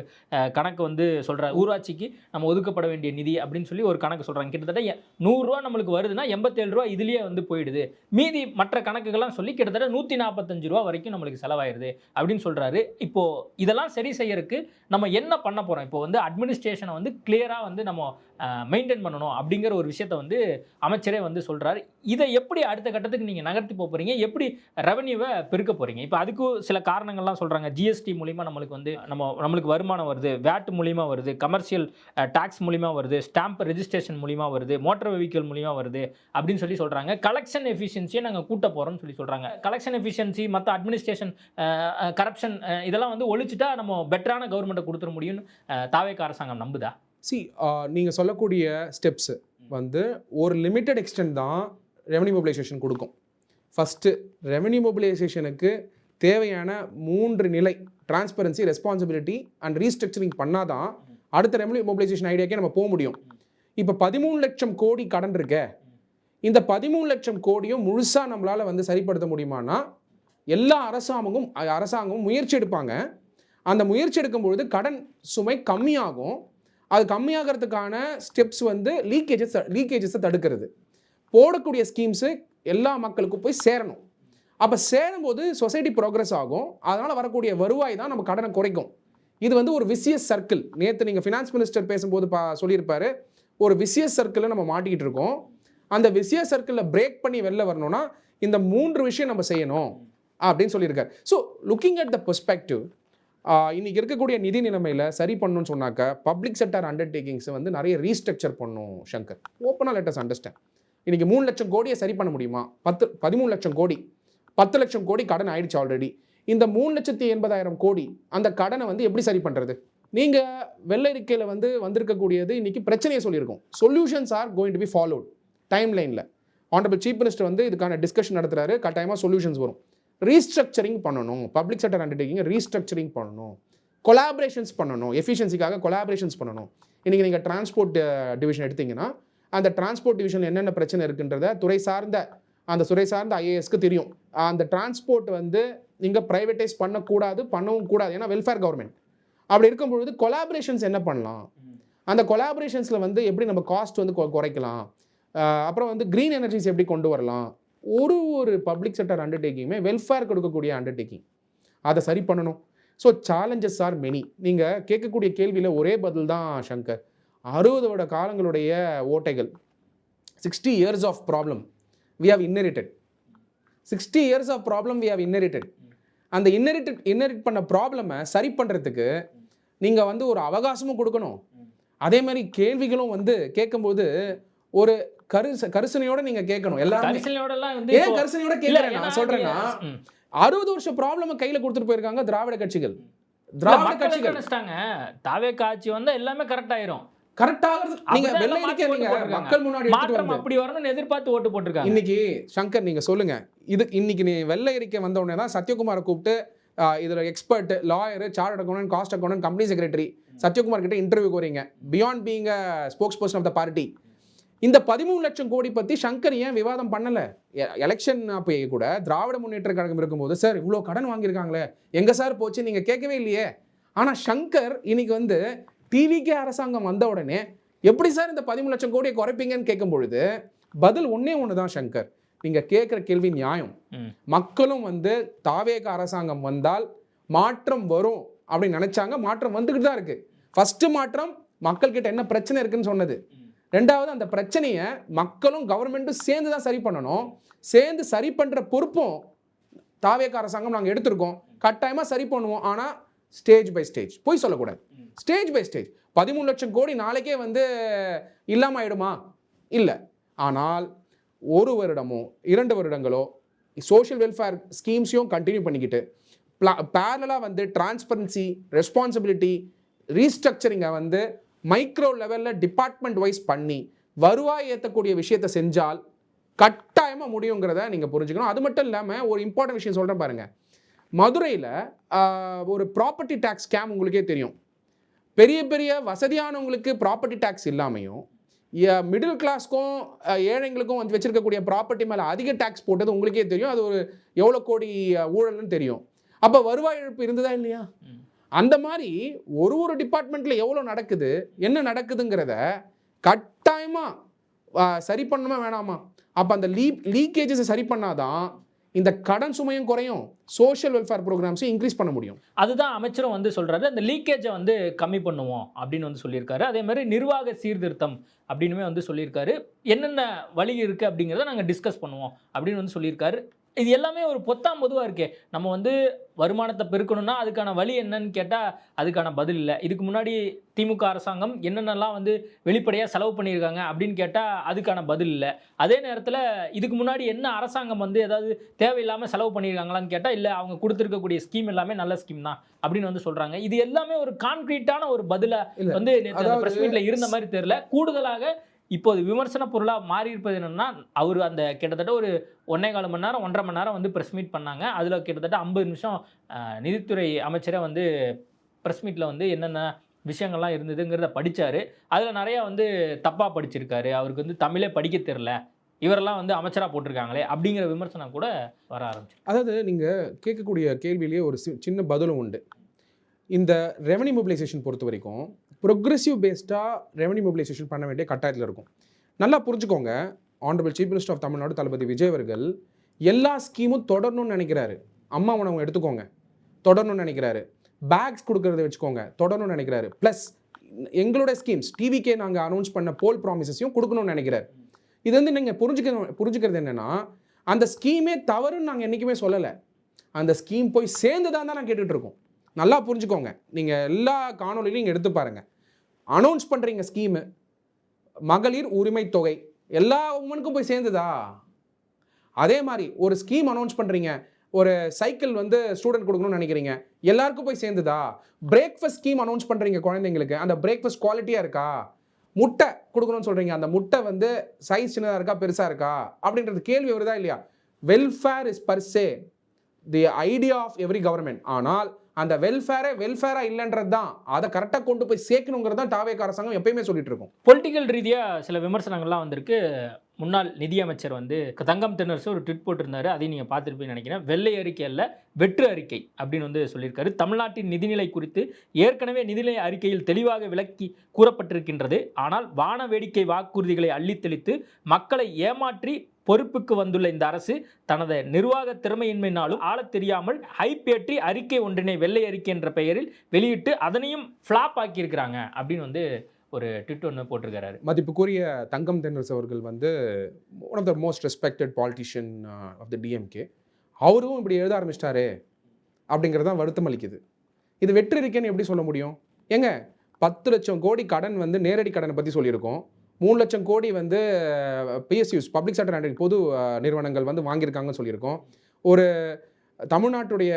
கணக்கு வந்து சொல்கிறார். ஊராட்சிக்கு நம்ம ஒதுக்கப்பட வேண்டிய நிதி அப்படின்னு சொல்லி ஒரு கணக்கு சொல்கிறாங்க. கிட்டத்தட்ட 100 ரூபா நம்மளுக்கு வருதுன்னா 87 ரூபா இதுலேயே வந்து போயிடுது. மீதி மற்ற கணக்குகள்லாம் சொல்லி கிட்டத்தட்ட 145 ரூபா வரைக்கும் நம்மளுக்கு செலவாயிடுது அப்படின்னு சொல்கிறாரு. இப்போது இதெல்லாம் சரி செய்யறதுக்கு நம்ம என்ன பண்ண போகிறோம்? இப்போ வந்து அட்மினிஸ்ட்ரேஷனை வந்து கிளியராக வந்து நம்ம மெயின்டைன் பண்ணணும் அப்படிங்கிற ஒரு விஷயத்தை வந்து அமைச்சரே வந்து சொல்கிறாரு. இதை எப்படி அடுத்த கட்டத்துக்கு நீங்கள் நகர்த்தி போகிறீங்க? எப்படி ரெவன்யூவை பெருக்க போகிறீங்க? இப்போ அதுக்கும் சில காரணங்கள்லாம் சொல்கிறாங்க. ஜிஎஸ்டி மூலிமா நம்மளுக்கு வந்து நம்மளுக்கு வருமானம் வருது, வேட் மூலிமா வருது, கமர்ஷியல் டாக்ஸ் மூலிமா வருது, ஸ்டாம்ப் ரெஜிஸ்ட்ரேஷன் மூலிமா வருது, மோட்டார் வெஹிக்கிள் மூலிமா வருது அப்படின்னு சொல்லி சொல்கிறாங்க. கலெக்ஷன் எஃபிஷியன்சியை நாங்கள் கூட்ட போகிறோம்னு சொல்லி சொல்கிறாங்க. கலெக்ஷன் எஃபிஷியன்சி, மற்ற அட்மினிஸ்ட்ரேஷன், கரப்ஷன் இதெல்லாம் வந்து ஒழிச்சிட்டா நம்ம பெட்டரான கவர்மெண்ட்டை கொடுத்துட முடியும்னு தாவேகா அரசாங்கம் நம்புதா? நீங்கள் சொல்லக்கூடிய ஸ்டெப்ஸு வந்து ஒரு லிமிட்டட் எக்ஸ்டென்ட் தான் ரெவன்யூ மொபிலைசேஷன் கொடுக்கும். ஃபஸ்ட்டு ரெவன்யூ மொபிலைசேஷனுக்கு தேவையான 3 நிலை டிரான்ஸ்பரன்சி, ரெஸ்பான்சிபிலிட்டி அண்ட் ரீஸ்ட்ரக்சரிங் பண்ணாதான் அடுத்த ரெவன்யூ மொபிலைசேஷன் ஐடியாக்கே நம்ம போக முடியும். இப்போ 13 லட்சம் கோடி கடன் இருக்க, இந்த 13 லட்சம் கோடியும் முழுசாக நம்மளால் வந்து சரிப்படுத்த முடியுமானா எல்லா அரசாங்கமும் முயற்சி எடுப்பாங்க. அந்த முயற்சி எடுக்கும்பொழுது கடன் சுமை கம்மியாகும். அது கம்மியாகிறதுக்கான ஸ்டெப்ஸ் வந்து லீக்கேஜஸை தடுக்கிறது. போடக்கூடிய ஸ்கீம்ஸு எல்லா மக்களுக்கும் போய் சேரணும். அப்போ சேரும்போது சொசைட்டி ப்ரோக்ரஸ் ஆகும். அதனால் வரக்கூடிய வருவாய் தான் நம்ம கடனை குறைக்கும். இது வந்து ஒரு விசியஸ் சர்க்கிள். நேற்று நீங்கள் ஃபினான்ஸ் மினிஸ்டர் பேசும்போது சொல்லியிருப்பாரு, ஒரு விசியஸ் சர்க்கிளில் நம்ம மாட்டிக்கிட்டு இருக்கோம். அந்த விசியஸ் சர்க்கிளில் பிரேக் பண்ணி வெளில வரணும்னா இந்த 3 விஷயம் நம்ம செய்யணும் அப்படின்னு சொல்லியிருக்காரு. So looking at the perspective, இன்றைக்கி இருக்கக்கூடிய நிதி நிலைமையில் சரி பண்ணணும்னு சொன்னாக்க பப்ளிக் செக்டர் அண்டர்டேக்கிங்ஸை வந்து நிறைய ரீஸ்ட்ரக்சர் பண்ணணும். சங்கர், ஓப்பனாக லெட் அஸ் அண்டர்ஸ்டாண்ட். இன்றைக்கி 3 லட்சம் கோடியை சரி பண்ண முடியுமா? 13 லட்சம் கோடி, 10 லட்சம் கோடி கடன் ஆயிடுச்சு ஆல்ரெடி. இந்த 3,80,000 கோடி அந்த கடனை வந்து எப்படி சரி பண்ணுறது? நீங்கள் வெள்ளை அறிக்கையில் வந்து வந்திருக்கக்கூடியது இன்றைக்கி பிரச்சனையை சொல்லியிருக்கோம். Solutions are going to be followed time லைனில். ஆனரபிள் சீஃப் மினிஸ்டர் வந்து இதுக்கான டிஸ்கஷன் நடத்துகிறாரு. கட்டாயமாக சொல்யூஷன்ஸ் வரும். ரீஸ்ட்ரக்சரிங் பண்ணணும், பப்ளிக் செக்டர் அண்டர்டேக்கிங் ரீஸ்ட்ரக்சரிங் பண்ணணும், கொலாபரேஷன்ஸ் பண்ணணும், எஃபிஷியன்சிக்காக கொலாபரேஷன்ஸ் பண்ணணும். இன்றைக்கி நீங்கள் டிரான்ஸ்போர்ட் டிவிஷன் எடுத்திங்கன்னா அந்த டிரான்ஸ்போர்ட் டிவிஷனில் என்னென்ன பிரச்சனை இருக்குன்றத துறை சார்ந்த ஐஏஎஸ்க்கு தெரியும். அந்த டிரான்ஸ்போர்ட் வந்து நீங்கள் ப்ரைவேட்டைஸ் பண்ணவும் கூடாது, ஏன்னா வெல்ஃபேர் கவர்மெண்ட். அப்படி இருக்கும்பொழுது கொலாபரேஷன்ஸ் என்ன பண்ணலாம், அந்த கொலாபரேஷன்ஸில் வந்து எப்படி நம்ம காஸ்ட் வந்து குறைக்கலாம், அப்புறம் வந்து க்ரீன் எனர்ஜிஸ் எப்படி கொண்டு வரலாம். ஒரு பப்ளிக் செக்டர் அண்டர்டேக்கிங்குமே வெல்ஃபேர் கொடுக்கக்கூடிய அண்டர்டேக்கிங், அதை சரி பண்ணணும். So challenges are many. நீங்கள் கேட்கக்கூடிய கேள்வியில் ஒரே பதில் தான் சங்கர். 60 வருட காலங்களுடைய ஓட்டைகள், 60 years of problem we have inherited. 60 years of problem we have inherited. அந்த இன்ஹெரிட் பண்ண ப்ராப்ளமை சரி பண்ணுறதுக்கு நீங்கள் வந்து ஒரு அவகாசமும் கொடுக்கணும். அதே மாதிரி கேள்விகளும் வந்து கேட்கும்போது ஒரு கரிசனையோட நீங்கள் கேட்கணும். எல்லாரும் ஏன் கரிசனையோட கேட்குறேன் நான் சொல்கிறேன்னா, 60 வருஷம் ப்ராப்ளம் கையில் கொடுத்துட்டு போயிருக்காங்க திராவிட கட்சிகள். தாவேகா ஆட்சி வந்து எல்லாமே கரெக்ட் ஆயிரும். நீங்க வெள்ளை அறிக்கை நீங்க மக்கள் முன்னாடி எடுத்துட்டு வந்து அப்படி வரணும்னு எதிர்பார்த்து ஓட்டு போட்டுருக்காங்க. இன்னைக்கு சங்கர் நீங்க சொல்லுங்க, இன்னைக்கு நீ வெள்ளை அறிக்கை வந்த உடனே தான் சத்யகுமாரை கூப்பிட்டு இதுல expert, lawyer, chart accountant, cost accountant, company secretary Sathyakumar கிட்ட இன்டர்வியூ வரீங்க. Beyond being a spokesperson of the party. இந்த 13 லட்சம் கோடி பத்தி சங்கர் ஏன் விவாதம் பண்ணல? எலெக்ஷன் அப்போ கூட திராவிட முன்னேற்ற கழகம் இருக்கும்போது, சார் இவ்வளோ கடன் வாங்கியிருக்காங்களே எங்க சார் போச்சு நீங்க கேட்கவே இல்லையே. ஆனா சங்கர் இன்னைக்கு வந்து டிவிகே அரசாங்கம் வந்த உடனே எப்படி சார் இந்த 13 லட்சம் கோடியை குறைப்பீங்கன்னு கேட்கும் பொழுது பதில் ஒன்று தான் சங்கர், நீங்க கேட்குற கேள்வி நியாயம். மக்களும் வந்து தாவேகா அரசாங்கம் வந்தால் மாற்றம் வரும் அப்படின்னு நினைச்சாங்க. மாற்றம் வந்துக்கிட்டு தான் இருக்கு. ஃபர்ஸ்ட் மாற்றம் மக்கள் கிட்ட என்ன பிரச்சனை இருக்குன்னு சொன்னது. ரெண்டாவது, அந்த பிரச்சனையை மக்களும் கவர்மெண்ட்டும் சேர்ந்து தான் சரி பண்ணணும். சேர்ந்து சரி பண்ற பொறுப்பும் தாவேகா அரசாங்கம் நாங்கள் எடுத்திருக்கோம். கட்டாயமா சரி பண்ணுவோம். ஆனா ஸ்டேஜ் பை ஸ்டேஜ், போய் சொல்லக்கூடாது. Stage by stage. 13 லட்சம் கோடி நாளைக்கே வந்து இல்லாமல் ஆயிடுமா? இல்லை. ஆனால் 1 வருடமோ 2 வருடங்களோ சோஷியல் வெல்ஃபேர் ஸ்கீம்ஸையும் கண்டினியூ பண்ணிக்கிட்டு பேரலாக வந்து டிரான்ஸ்பரன்சி, ரெஸ்பான்சிபிலிட்டி, ரீஸ்ட்ரக்சரிங்கை வந்து மைக்ரோ லெவலில் டிபார்ட்மெண்ட் வைஸ் பண்ணி வருவாய் ஏற்றக்கூடிய விஷயத்தை செஞ்சால் கட்டாயமாக முடியுங்கிறத நீங்கள் புரிஞ்சுக்கணும். அது மட்டும் இல்லாமல் ஒரு இம்பார்ட்டன்ட் விஷயம் சொல்கிறேன் பாருங்கள். மதுரையில் ஒரு ப்ராப்பர்ட்டி டேக்ஸ் ஸ்கேம் உங்களுக்கே தெரியும். பெரிய பெரிய வசதியானவங்களுக்கு ப்ராப்பர்ட்டி டேக்ஸ் இல்லாமையும் மிடில் கிளாஸ்க்கும் ஏழைங்களுக்கும் வந்து வச்சிருக்கக்கூடிய ப்ராப்பர்ட்டி மேலே அதிக டேக்ஸ் போட்டது உங்களுக்கே தெரியும். அது ஒரு எவ்வளோ கோடி ஊழல்னு தெரியும். அப்போ வருவாய் இழப்பு இருந்ததா இல்லையா? அந்த மாதிரி ஒரு டிபார்ட்மெண்ட்டில் எவ்வளோ நடக்குது, என்ன நடக்குதுங்கிறத கட்டாயமாக சரி பண்ணணுமா வேணாமா? அப்போ அந்த லீக்கேஜஸை சரி பண்ணாதான் இந்த கடன் சுமையும் குறையும், சோஷியல் வெல்ஃபேர் ப்ரோக்ராம்ஸையும் இன்க்ரீஸ் பண்ண முடியும். அதுதான் அமைச்சரும் வந்து சொல்றாரு, அந்த லீக்கேஜை வந்து கம்மி பண்ணுவோம் அப்படின்னு வந்து சொல்லியிருக்காரு. அதே மாதிரி நிர்வாக சீர்திருத்தம் அப்படின்னுமே வந்து சொல்லியிருக்காரு. என்னென்ன வழி இருக்குது அப்படிங்கிறத நாங்கள் டிஸ்கஸ் பண்ணுவோம் அப்படின்னு வந்து சொல்லியிருக்காரு. இது எல்லாமே ஒரு பொத்தாம் பொதுவாக இருக்கே. நம்ம வந்து வருமானத்தை பெருக்கணும்னா அதுக்கான வழி என்னன்னு கேட்டால் அதுக்கான பதில் இல்லை. இதுக்கு முன்னாடி திமுக அரசாங்கம் என்னென்னலாம் வந்து வெளிப்படையாக செலவு பண்ணியிருக்காங்க அப்படின்னு கேட்டால் அதுக்கான பதில் இல்லை. அதே நேரத்தில் இதுக்கு முன்னாடி என்ன அரசாங்கம் வந்து ஏதாவது தேவையில்லாமல் செலவு பண்ணியிருக்காங்களான்னு கேட்டால் இல்லை, அவங்க கொடுத்துருக்கக்கூடிய ஸ்கீம் எல்லாமே நல்ல ஸ்கீம் தான் அப்படின்னு வந்து சொல்கிறாங்க. இது எல்லாமே ஒரு கான்க்ரீட்டான ஒரு பதிலாக வந்து பிரஸ் மீட்டில் இருந்த மாதிரி தெரியல. கூடுதலாக இப்போது விமர்சன பொருளாக மாறி இருப்பது என்னென்னா, அவர் அந்த கிட்டத்தட்ட ஒரு 1.25 மணி நேரம் 1.5 மணி நேரம் வந்து ப்ரெஸ் மீட் பண்ணாங்க. அதில் கிட்டத்தட்ட 50 நிமிஷம் நிதித்துறை அமைச்சரே வந்து ப்ரெஸ் மீட்டில் வந்து என்னென்ன விஷயங்கள்லாம் இருந்ததுங்கிறத படித்தார். அதில் நிறையா வந்து தப்பாக படிச்சிருக்காரு. அவருக்கு வந்து தமிழே படிக்க தெரில, இவரெல்லாம் வந்து அமைச்சராக போட்டிருக்காங்களே அப்படிங்கிற விமர்சனம் கூட வர ஆரம்பிச்சு. அதாவது நீங்கள் கேட்கக்கூடிய கேள்வியிலேயே ஒரு சின்ன பதிலும் உண்டு. இந்த ரெவன்யூ மொபிலைசேஷன் பொறுத்த வரைக்கும் ப்ரொக்ரெசிவ் பேஸ்டாக ரெவன்யூ மொபிலைசேஷன் பண்ண வேண்டிய கட்டாயத்தில் இருக்கும். நல்லா புரிஞ்சுக்கோங்க, honourable chief minister of Tamil Nadu Thalapathy Vijay அவர்கள் எல்லா ஸ்கீமும் தொடரணும்னு நினைக்கிறாரு. அம்மா உணவு எடுத்துக்கோங்க, தொடரணும்னு நினைக்கிறாரு. பேக்ஸ் கொடுக்கறத வச்சுக்கோங்க, தொடரணும்னு நினைக்கிறாரு. ப்ளஸ் எங்களோட ஸ்கீம்ஸ் டிவிக்கே நாங்கள் அனௌன்ஸ் பண்ண போல் ப்ராமிசஸையும் கொடுக்கணும்னு நினைக்கிறார். இது வந்து நீங்கள் புரிஞ்சுக்கிறது என்னென்னா, அந்த ஸ்கீமே தவறுன்னு நாங்கள் என்றைக்குமே சொல்லலை. அந்த ஸ்கீம் போய் சேர்ந்து தான் நான் கேட்டுட்டு இருக்கோம். நல்லா புரிஞ்சுக்கோங்க. நீங்கள் எல்லா காணொலியிலும் நீங்கள் எடுத்து பாருங்கள். அனௌன்ஸ் பண்ணுறீங்க ஸ்கீமு, மகளிர் உரிமை தொகை எல்லா உமனுக்கும் போய் சேர்ந்துதா? அதே மாதிரி ஒரு ஸ்கீம் அனௌன்ஸ் பண்ணுறீங்க, ஒரு சைக்கிள் வந்து ஸ்டூடெண்ட் கொடுக்கணும்னு நினைக்கிறீங்க, எல்லாருக்கும் போய் சேர்ந்துதா? பிரேக்ஃபாஸ்ட் ஸ்கீம் அனௌன்ஸ் பண்ணுறீங்க குழந்தைங்களுக்கு, அந்த பிரேக்ஃபாஸ்ட் குவாலிட்டியாக இருக்கா? முட்டை கொடுக்கணும்னு சொல்கிறீங்க, அந்த முட்டை வந்து சைஸ் சின்னதாக இருக்கா பெருசாக இருக்கா அப்படின்றது கேள்வி வருதா இல்லையா? Welfare is per se the idea of every government. ஆனால் அந்த வெல்ஃபேரா இல்லைன்றது தான், அதை கரெக்டாக கொண்டு போய் சேர்க்கணுங்கிறது தான் தாவேக அரசாங்கம் எப்பயுமே சொல்லிட்டு இருக்கும். பொலிட்டிக்கல் ரீதியாக சில விமர்சனங்கள்லாம் வந்திருக்கு. முன்னாள் நிதியமைச்சர் வந்து தங்கம் தென்னரசு ஒரு ட்விட் போட்டிருந்தாரு, அதையும் நீங்கள் பார்த்துருப்பீங்கன்னு நினைக்கிறேன். வெள்ளை அறிக்கை அல்ல வெற்று அறிக்கை அப்படின்னு வந்து சொல்லியிருக்காரு. தமிழ்நாட்டின் நிதிநிலை குறித்து ஏற்கனவே நிதிநிலை அறிக்கையில் தெளிவாக விளக்கி கூறப்பட்டிருக்கின்றது. ஆனால் வான வேடிக்கை வாக்குறுதிகளை அள்ளித்தெளித்து மக்களை ஏமாற்றி பொறுப்புக்கு வந்துள்ள இந்த அரசு தனது நிர்வாக திறமையின்மையினாலும் ஆளத் தெரியாமல் ஹைப் ஏற்றி அறிக்கை ஒன்றினை வெள்ளை அறிக்கை என்ற பெயரில் வெளியிட்டு அதனையும் ஃப்ளாப் ஆக்கியிருக்கிறாங்க அப்படின்னு வந்து ஒரு ட்விட் ஒன்று போட்டிருக்கிறாரு. மதிப்புக்குரிய தங்கம் தென்னரசு அவர்கள் வந்து one of the most respected politician of the DMK. அவரும் இப்படி எழுத ஆரம்பிச்சிட்டாரு அப்படிங்கிறது தான் வருத்தம் அளிக்குது. இது வெற்றி இருக்கேன்னு எப்படி சொல்ல முடியும்? ஏங்க 10 லட்சம் கோடி கடன் வந்து நேரடி கடனை பற்றி சொல்லியிருக்கோம். 3 லட்சம் கோடி வந்து பிஎஸ்யூஸ் பப்ளிக் செக்டர் அண்ட் பொது நிறுவனங்கள் வந்து வாங்கியிருக்காங்கன்னு சொல்லியிருக்கோம். ஒரு தமிழ்நாட்டுடைய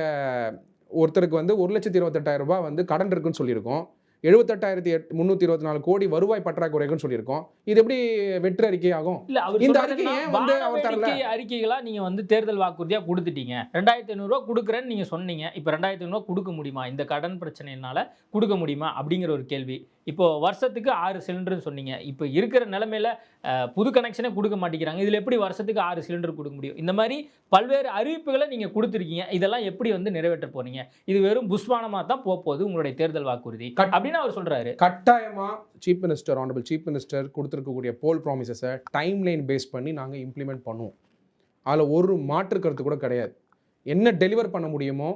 ஒருத்தருக்கு வந்து 1,28,000 ரூபாய் வந்து கடன் இருக்குன்னு சொல்லியிருக்கோம். 78,324 கோடி வருவாய் பற்றாக்குறைன்னு சொல்லியிருக்கோம். இது எப்படி வெற்றி அறிக்கை ஆகும்? இல்ல, இந்த அறிக்கை ஏன் வந்து அவர் தரல? அறிக்கைகளா நீங்க வந்து தேர்தல் வாக்குறுதியா கொடுத்துட்டீங்க. 2,500 ரூபாய் கொடுக்குறேன்னு நீங்க சொன்னீங்க. இப்போ 2,500 ரூபாய் கொடுக்க முடியுமா? இந்த கடன் பிரச்சனையினால கொடுக்க முடியுமா அப்படிங்கிற ஒரு கேள்வி. இப்போ வருஷத்துக்கு 6 சிலிண்டர்னு சொன்னீங்க. இப்போ இருக்கிற நிலைமையில புது கனெக்ஷனே கொடுக்க மாட்டேங்கிறாங்க. இதுல எப்படி வருஷத்துக்கு 6 சிலிண்டர் கொடுக்க முடியும்? இந்த மாதிரி பல்வேறு அறிவிப்புகளை நீங்க கொடுத்துருக்கீங்க. இதெல்லாம் எப்படி வந்து நிறைவேற்ற போறீங்க? இது வெறும் புஷ்வானமா தான் போகுது உங்களுடைய தேர்தல் வாக்குறுதி அப்படின்னு அவர் சொல்றாரு. கட்டாயமா chief minister, honourable chief minister கொடுத்துருக்கக்கூடிய போல் ப்ராமிசஸை டைம் லைன் பேஸ் பண்ணி நாங்கள் இம்ப்ளிமெண்ட் பண்ணுவோம். அதில் ஒரு மாற்று கருத்து கூட கிடையாது. என்ன டெலிவர் பண்ண முடியுமோ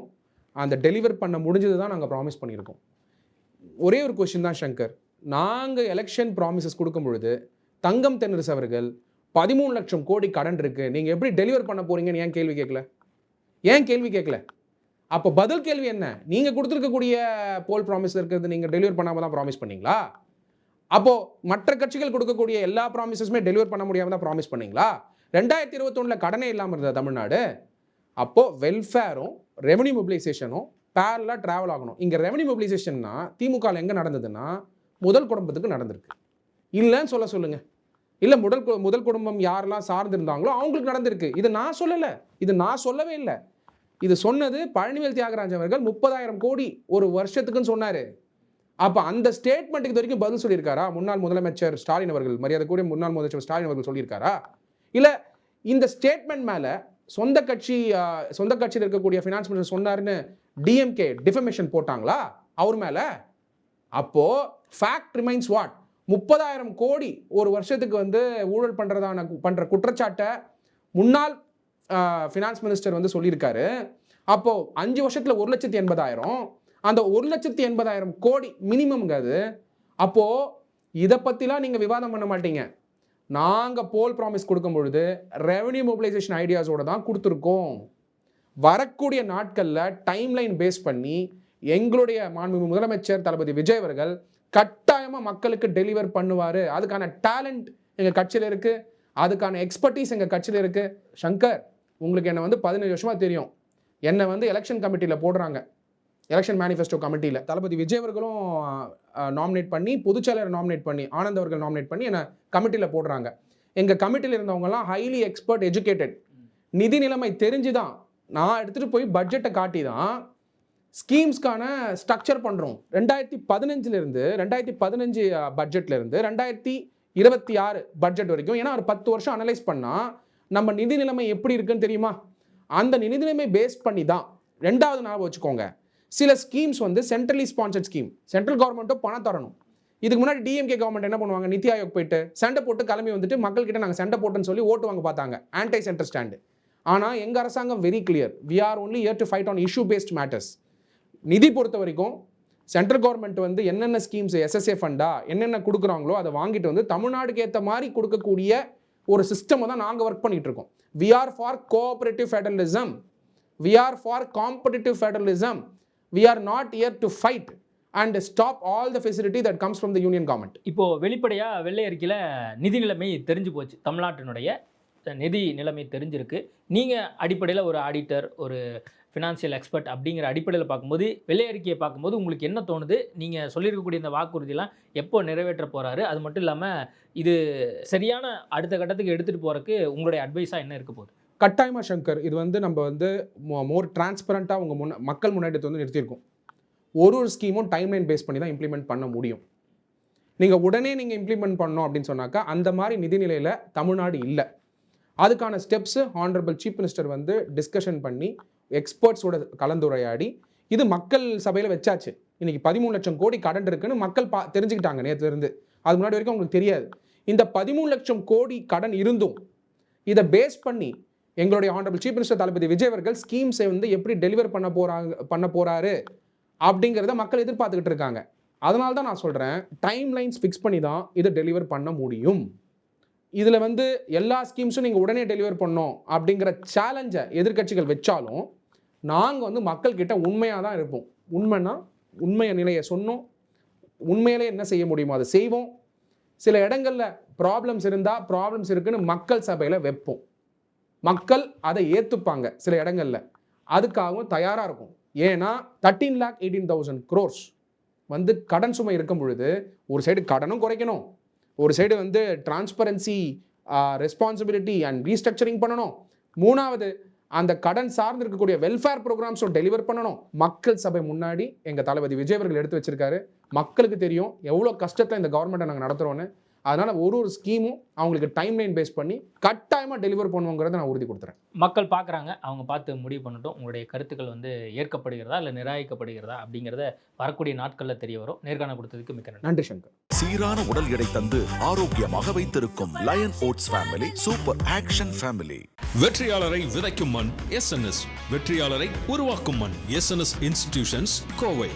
அந்த டெலிவர் பண்ண முடிஞ்சது தான் நாங்கள் ப்ராமிஸ் பண்ணியிருக்கோம். ஒரே ஒரு கொஸ்டின் தான் சங்கர், நாங்கள் எலெக்ஷன் ப்ராமிசஸ் கொடுக்கும் பொழுது தங்கம் தென்னரசு அவர்கள் 13 லட்சம் கோடி கடன் இருக்கு, நீங்கள் எப்படி டெலிவர் பண்ண போறீங்கன்னு ஏன் கேள்வி கேட்கல? அப்போ பதில் கேள்வி என்ன? நீங்கள் கொடுத்துருக்கக்கூடிய போல் ப்ராமிஸ் இருக்கிறது நீங்கள் டெலிவர் பண்ணாமல் தான் ப்ராமிஸ் பண்ணீங்களா? அப்போது மற்ற கட்சிகள் கொடுக்கக்கூடிய எல்லா ப்ராமிசஸுமே டெலிவர் பண்ண முடியாமல் தான் ப்ராமிஸ் பண்ணீங்களா? 2021 கடனே இல்லாமல் இருந்தது தமிழ்நாடு. அப்போது வெல்ஃபேரும் ரெவன்யூ மொபிலைசேஷனும் பேரலாக ட்ராவல் ஆகணும். இங்கே ரெவன்யூ மொபிலைசேஷன்னா திமுக எங்கே நடந்ததுன்னா முதல் குடும்பத்துக்கு நடந்திருக்கு. இல்லைன்னு சொல்லுங்கள். இல்லை முதல் குடும்பம் யாரெல்லாம் சார்ந்திருந்தாங்களோ அவங்களுக்கு நடந்திருக்கு. இது நான் சொல்லவே இல்லை. இது சொன்னது பழனிவேல் தியாகராஜன் அவர்கள் 30,000 கோடி ஒரு வருஷத்துக்குன்னு சொன்னார். அப்போ அந்த ஸ்டேட்மெண்ட்டுக்கு இது வரைக்கும் பதில் சொல்லியிருக்காரா முன்னாள் முதலமைச்சர் ஸ்டாலின் அவர்கள்? மரியாதைக்குரிய முன்னாள் முதலமைச்சர் ஸ்டாலின் அவர்கள் சொல்லியிருக்காரா? இல்லை இந்த ஸ்டேட்மெண்ட் மேலே சொந்த கட்சியில் இருக்கக்கூடிய ஃபினான்ஸ் மினிஸ்டர் சொன்னார்னு டிஎம்கே டிஃபமேஷன் போட்டாங்களா அவர் மேலே? அப்போது ஃபேக்ட் ரிமைன்ஸ் வாட்? 30,000 கோடி ஒரு வருஷத்துக்கு வந்து ஊழல் பண்ணுற குற்றச்சாட்டை முன்னாள் ஃபினான்ஸ் மினிஸ்டர் வந்து சொல்லியிருக்காரு. அப்போது 5 வருஷத்தில் 1,80,000, அந்த 1,80,000 கோடி மினிமம்ங்க அது. அப்போது இதை பற்றிலாம் நீங்கள் விவாதம் பண்ண மாட்டீங்க. நாங்கள் போல் ப்ராமிஸ் கொடுக்கும் பொழுது ரெவன்யூ மொபிலைசேஷன் ஐடியாஸோடு தான் கொடுத்துருக்கோம். வரக்கூடிய நாட்களில் டைம்லைன் பேஸ் பண்ணி எங்களுடைய மாண்புமிகு முதலமைச்சர் தளபதி விஜய் அவர்கள் கட்டாயமாக மக்களுக்கு டெலிவர் பண்ணுவார். அதுக்கான டேலண்ட் எங்கள் கட்சியில் இருக்குது, அதுக்கான எக்ஸ்பர்டீஸ் எங்கள் கட்சியில் இருக்குது. சங்கர், உங்களுக்கு என்னை வந்து 17 வருஷமாக தெரியும். என்னை வந்து எலெக்ஷன் கமிட்டியில் போடுறாங்க, எலெக்ஷன் மேனிஃபெஸ்டோ கமிட்டியில் தளபதி விஜய் அவர்களும் நாமினேட் பண்ணி, பொதுச்செயலரை நாமினேட் பண்ணி, ஆனந்த் அவர்கள் நாமினேட் பண்ணி என்னை கமிட்டியில் போடுறாங்க. எங்கள் கமிட்டியில் இருந்தவங்கலாம் ஹைலி எக்ஸ்பர்ட், எஜுகேட்டட், நிதி நிலைமை தெரிஞ்சு தான் நான் எடுத்துகிட்டு போய் பட்ஜெட்டை காட்டி தான் ஸ்கீம்ஸ்க்கான ஸ்ட்ரக்சர் பண்ணுறோம். 2015 பட்ஜெட்லேருந்து 2026 பட்ஜெட் வரைக்கும். ஏன்னா ஒரு 10 வருஷம் அனலைஸ் பண்ணால் நம்ம நிதி நிலைமை எப்படி இருக்குன்னு தெரியுமா? அந்த நிதி நிலைமை பேஸ் பண்ணி தான். ரெண்டாவது ஞாபகம் வச்சுக்கோங்க, சில ஸ்கீம்ஸ் வந்து சென்ட்ரலி ஸ்பான்சர்ட் ஸ்கீம், சென்ட்ரல் கவர்மெண்ட்டும் பணம் தரணும். இதுக்கு முன்னாடி டிஎம்கே கவர்மெண்ட் என்ன பண்ணுவாங்க, நித்தி ஆயோக் போயிட்டு சண்டை போட்டு கிளம்பி வந்துட்டு மக்கள்கிட்ட நாங்கள் சண்டை போட்டுன்னு சொல்லி ஓட்டு வாங்க பார்த்தாங்க, ஆன்டை சென்டர் ஸ்டாண்டு. ஆனால் எங்கள் அரசாங்கம் very clear, we are only here to fight on issue based matters. நிதி பொறுத்த வரைக்கும் சென்ட்ரல் கவர்மெண்ட் வந்து என்னென்ன ஸ்கீம்ஸ் எஸ்எஸ்ஏ ஃபண்டா என்னென்ன கொடுக்குறாங்களோ அதை வாங்கிட்டு வந்து தமிழ்நாடுக்கு ஏற்ற மாதிரி கொடுக்கக்கூடிய ஒரு சிஸ்டமை தான் நாங்கள் ஒர்க் பண்ணிட்டு இருக்கோம். We are for cooperative federalism, we are for competitive federalism, we are not here to fight and stop all the facility that comes from the union government. இப்போது வெளிப்படையாக வெள்ளை அறிக்கையில் நிதி நிலைமை தெரிஞ்சு போச்சு, தமிழ்நாட்டினுடைய நிதி நிலைமை தெரிஞ்சிருக்கு. நீங்கள் அடிப்படையில் ஒரு ஆடிட்டர், ஒரு ஃபினான்ஷியல் எக்ஸ்பர்ட் அப்படிங்கிற அடிப்படையில் பார்க்கும்போது, வெள்ளை அறிக்கையை பார்க்கும்போது உங்களுக்கு என்ன தோணுது? நீங்கள் சொல்லியிருக்கக்கூடிய இந்த வாக்குறுதியெல்லாம் எப்போ நிறைவேற்ற போகிறாரு? அது மட்டும் இல்லாமல் இது சரியான அடுத்த கட்டத்துக்கு எடுத்துகிட்டு போகிறதுக்கு உங்களுடைய அட்வைஸாக என்ன இருக்க போகுது? கட்டாயமாக சங்கர், இது வந்து நம்ம வந்து மோர் டிரான்ஸ்பரண்ட்டாக மக்கள் முன்னாடி வந்து நிறுத்தியிருக்கோம். ஒரு ஸ்கீமும் டைம்லைன் பேஸ் பண்ணி தான் இம்ப்ளிமெண்ட் பண்ண முடியும். நீங்கள் உடனே நீங்கள் இம்ப்ளிமெண்ட் பண்ணோம் அப்படின்னு சொன்னாக்கா அந்த மாதிரி நிதிநிலையில் தமிழ்நாடு இல்லை. அதுக்கான ஸ்டெப்ஸு ஹானரபிள் சீஃப் மினிஸ்டர் வந்து டிஸ்கஷன் பண்ணி எக்ஸ்பர்ட்ஸோட கலந்துரையாடி இது மக்கள் சபையில் வச்சாச்சு. இன்னைக்கு 13 லட்சம் கோடி கடன் இருக்குன்னு மக்கள் தெரிஞ்சுக்கிட்டாங்க நேற்றுலேருந்து. அது முன்னாடி வரைக்கும் அவங்களுக்கு தெரியாது. இந்த 13 லட்சம் கோடி கடன் இருந்தும் இதை பேஸ் பண்ணி எங்களுடைய ஹானரபிள் சீஃப் மினிஸ்டர் தளபதி விஜய் அவர்கள் ஸ்கீம்ஸை வந்து எப்படி டெலிவர் பண்ண போறாரு அப்படிங்கிறத மக்கள் எதிர்பார்த்துக்கிட்டு இருக்காங்க. அதனால தான் நான் சொல்கிறேன், டைம் லைன்ஸ் ஃபிக்ஸ் பண்ணி தான் இதை டெலிவர் பண்ண முடியும். இதில் வந்து எல்லா ஸ்கீம்ஸும் நீங்கள் உடனே டெலிவர் பண்ணோம் அப்படிங்கிற சேலஞ்சை எதிர்க்கட்சிகள் வச்சாலும் நாங்கள் வந்து மக்கள்கிட்ட உண்மையாக தான் இருப்போம். உண்மைன்னா உண்மையை நிலையை சொன்னோம், உண்மையிலே என்ன செய்ய முடியுமோ அதை செய்வோம். சில இடங்களில் ப்ராப்ளம்ஸ் இருந்தால் ப்ராப்ளம்ஸ் இருக்குன்னு மக்கள் சபையில் வைப்போம். மக்கள் அதை ஏற்றுப்பாங்க. சில இடங்களில் அதுக்காகவும் தயாராக இருக்கும். ஏன்னா 13,18,000 crores வந்து கடன் சுமை இருக்கும் பொழுது ஒரு சைடு கடனும் குறைக்கணும், ஒரு சைடு வந்து டிரான்ஸ்பரன்சி, ரெஸ்பான்சிபிலிட்டி அண்ட் ரீஸ்ட்ரக்சரிங் பண்ணணும், மூணாவது அந்த கடன் சார்ந்து இருக்கக்கூடிய வெல்ஃபேர் ப்ரோக்ராம்ஸும் டெலிவர் பண்ணணும். மக்கள் சபை முன்னாடி எங்கள் தளபதி விஜய் அவர்கள் எடுத்து வச்சிருக்காரு. மக்களுக்கு தெரியும் எவ்வளோ கஷ்டத்தை இந்த கவர்மெண்ட்டை நாங்கள் நடத்துகிறோன்னு. அதனால் ஒரு ஸ்கீமும் அவங்களுக்கு டைம்லைன் பேஸ் பண்ணி கட்டாயமாக டெலிவர் பண்ணுவோங்கிறத நான் உறுதி கொடுத்துறேன். மக்கள் பார்க்குறாங்க, அவங்க பார்த்து முடிவு பண்ணட்டும். உங்களுடைய கருத்துக்கள் வந்து ஏற்கப்படுகிறதா இல்லை நிராகரிக்கப்படுகிறதா அப்படிங்கிறத வரக்கூடிய நாட்களில் தெரிய வரும். நேர்காணல் கொடுத்ததுக்கு மிக்க நன்றி. நன்றி சங்கர். சீரான உடல் எடை தந்து ஆரோக்கியமாக வைத்திருக்கும் lion oats family super action family. வெற்றியாளரை விதைக்கும் மண் எஸ்என்எஸ், வெற்றியாளரை உருவாக்கும் மண் எஸ்என்எஸ் இன்ஸ்டிடியூஷன்ஸ் கோவை.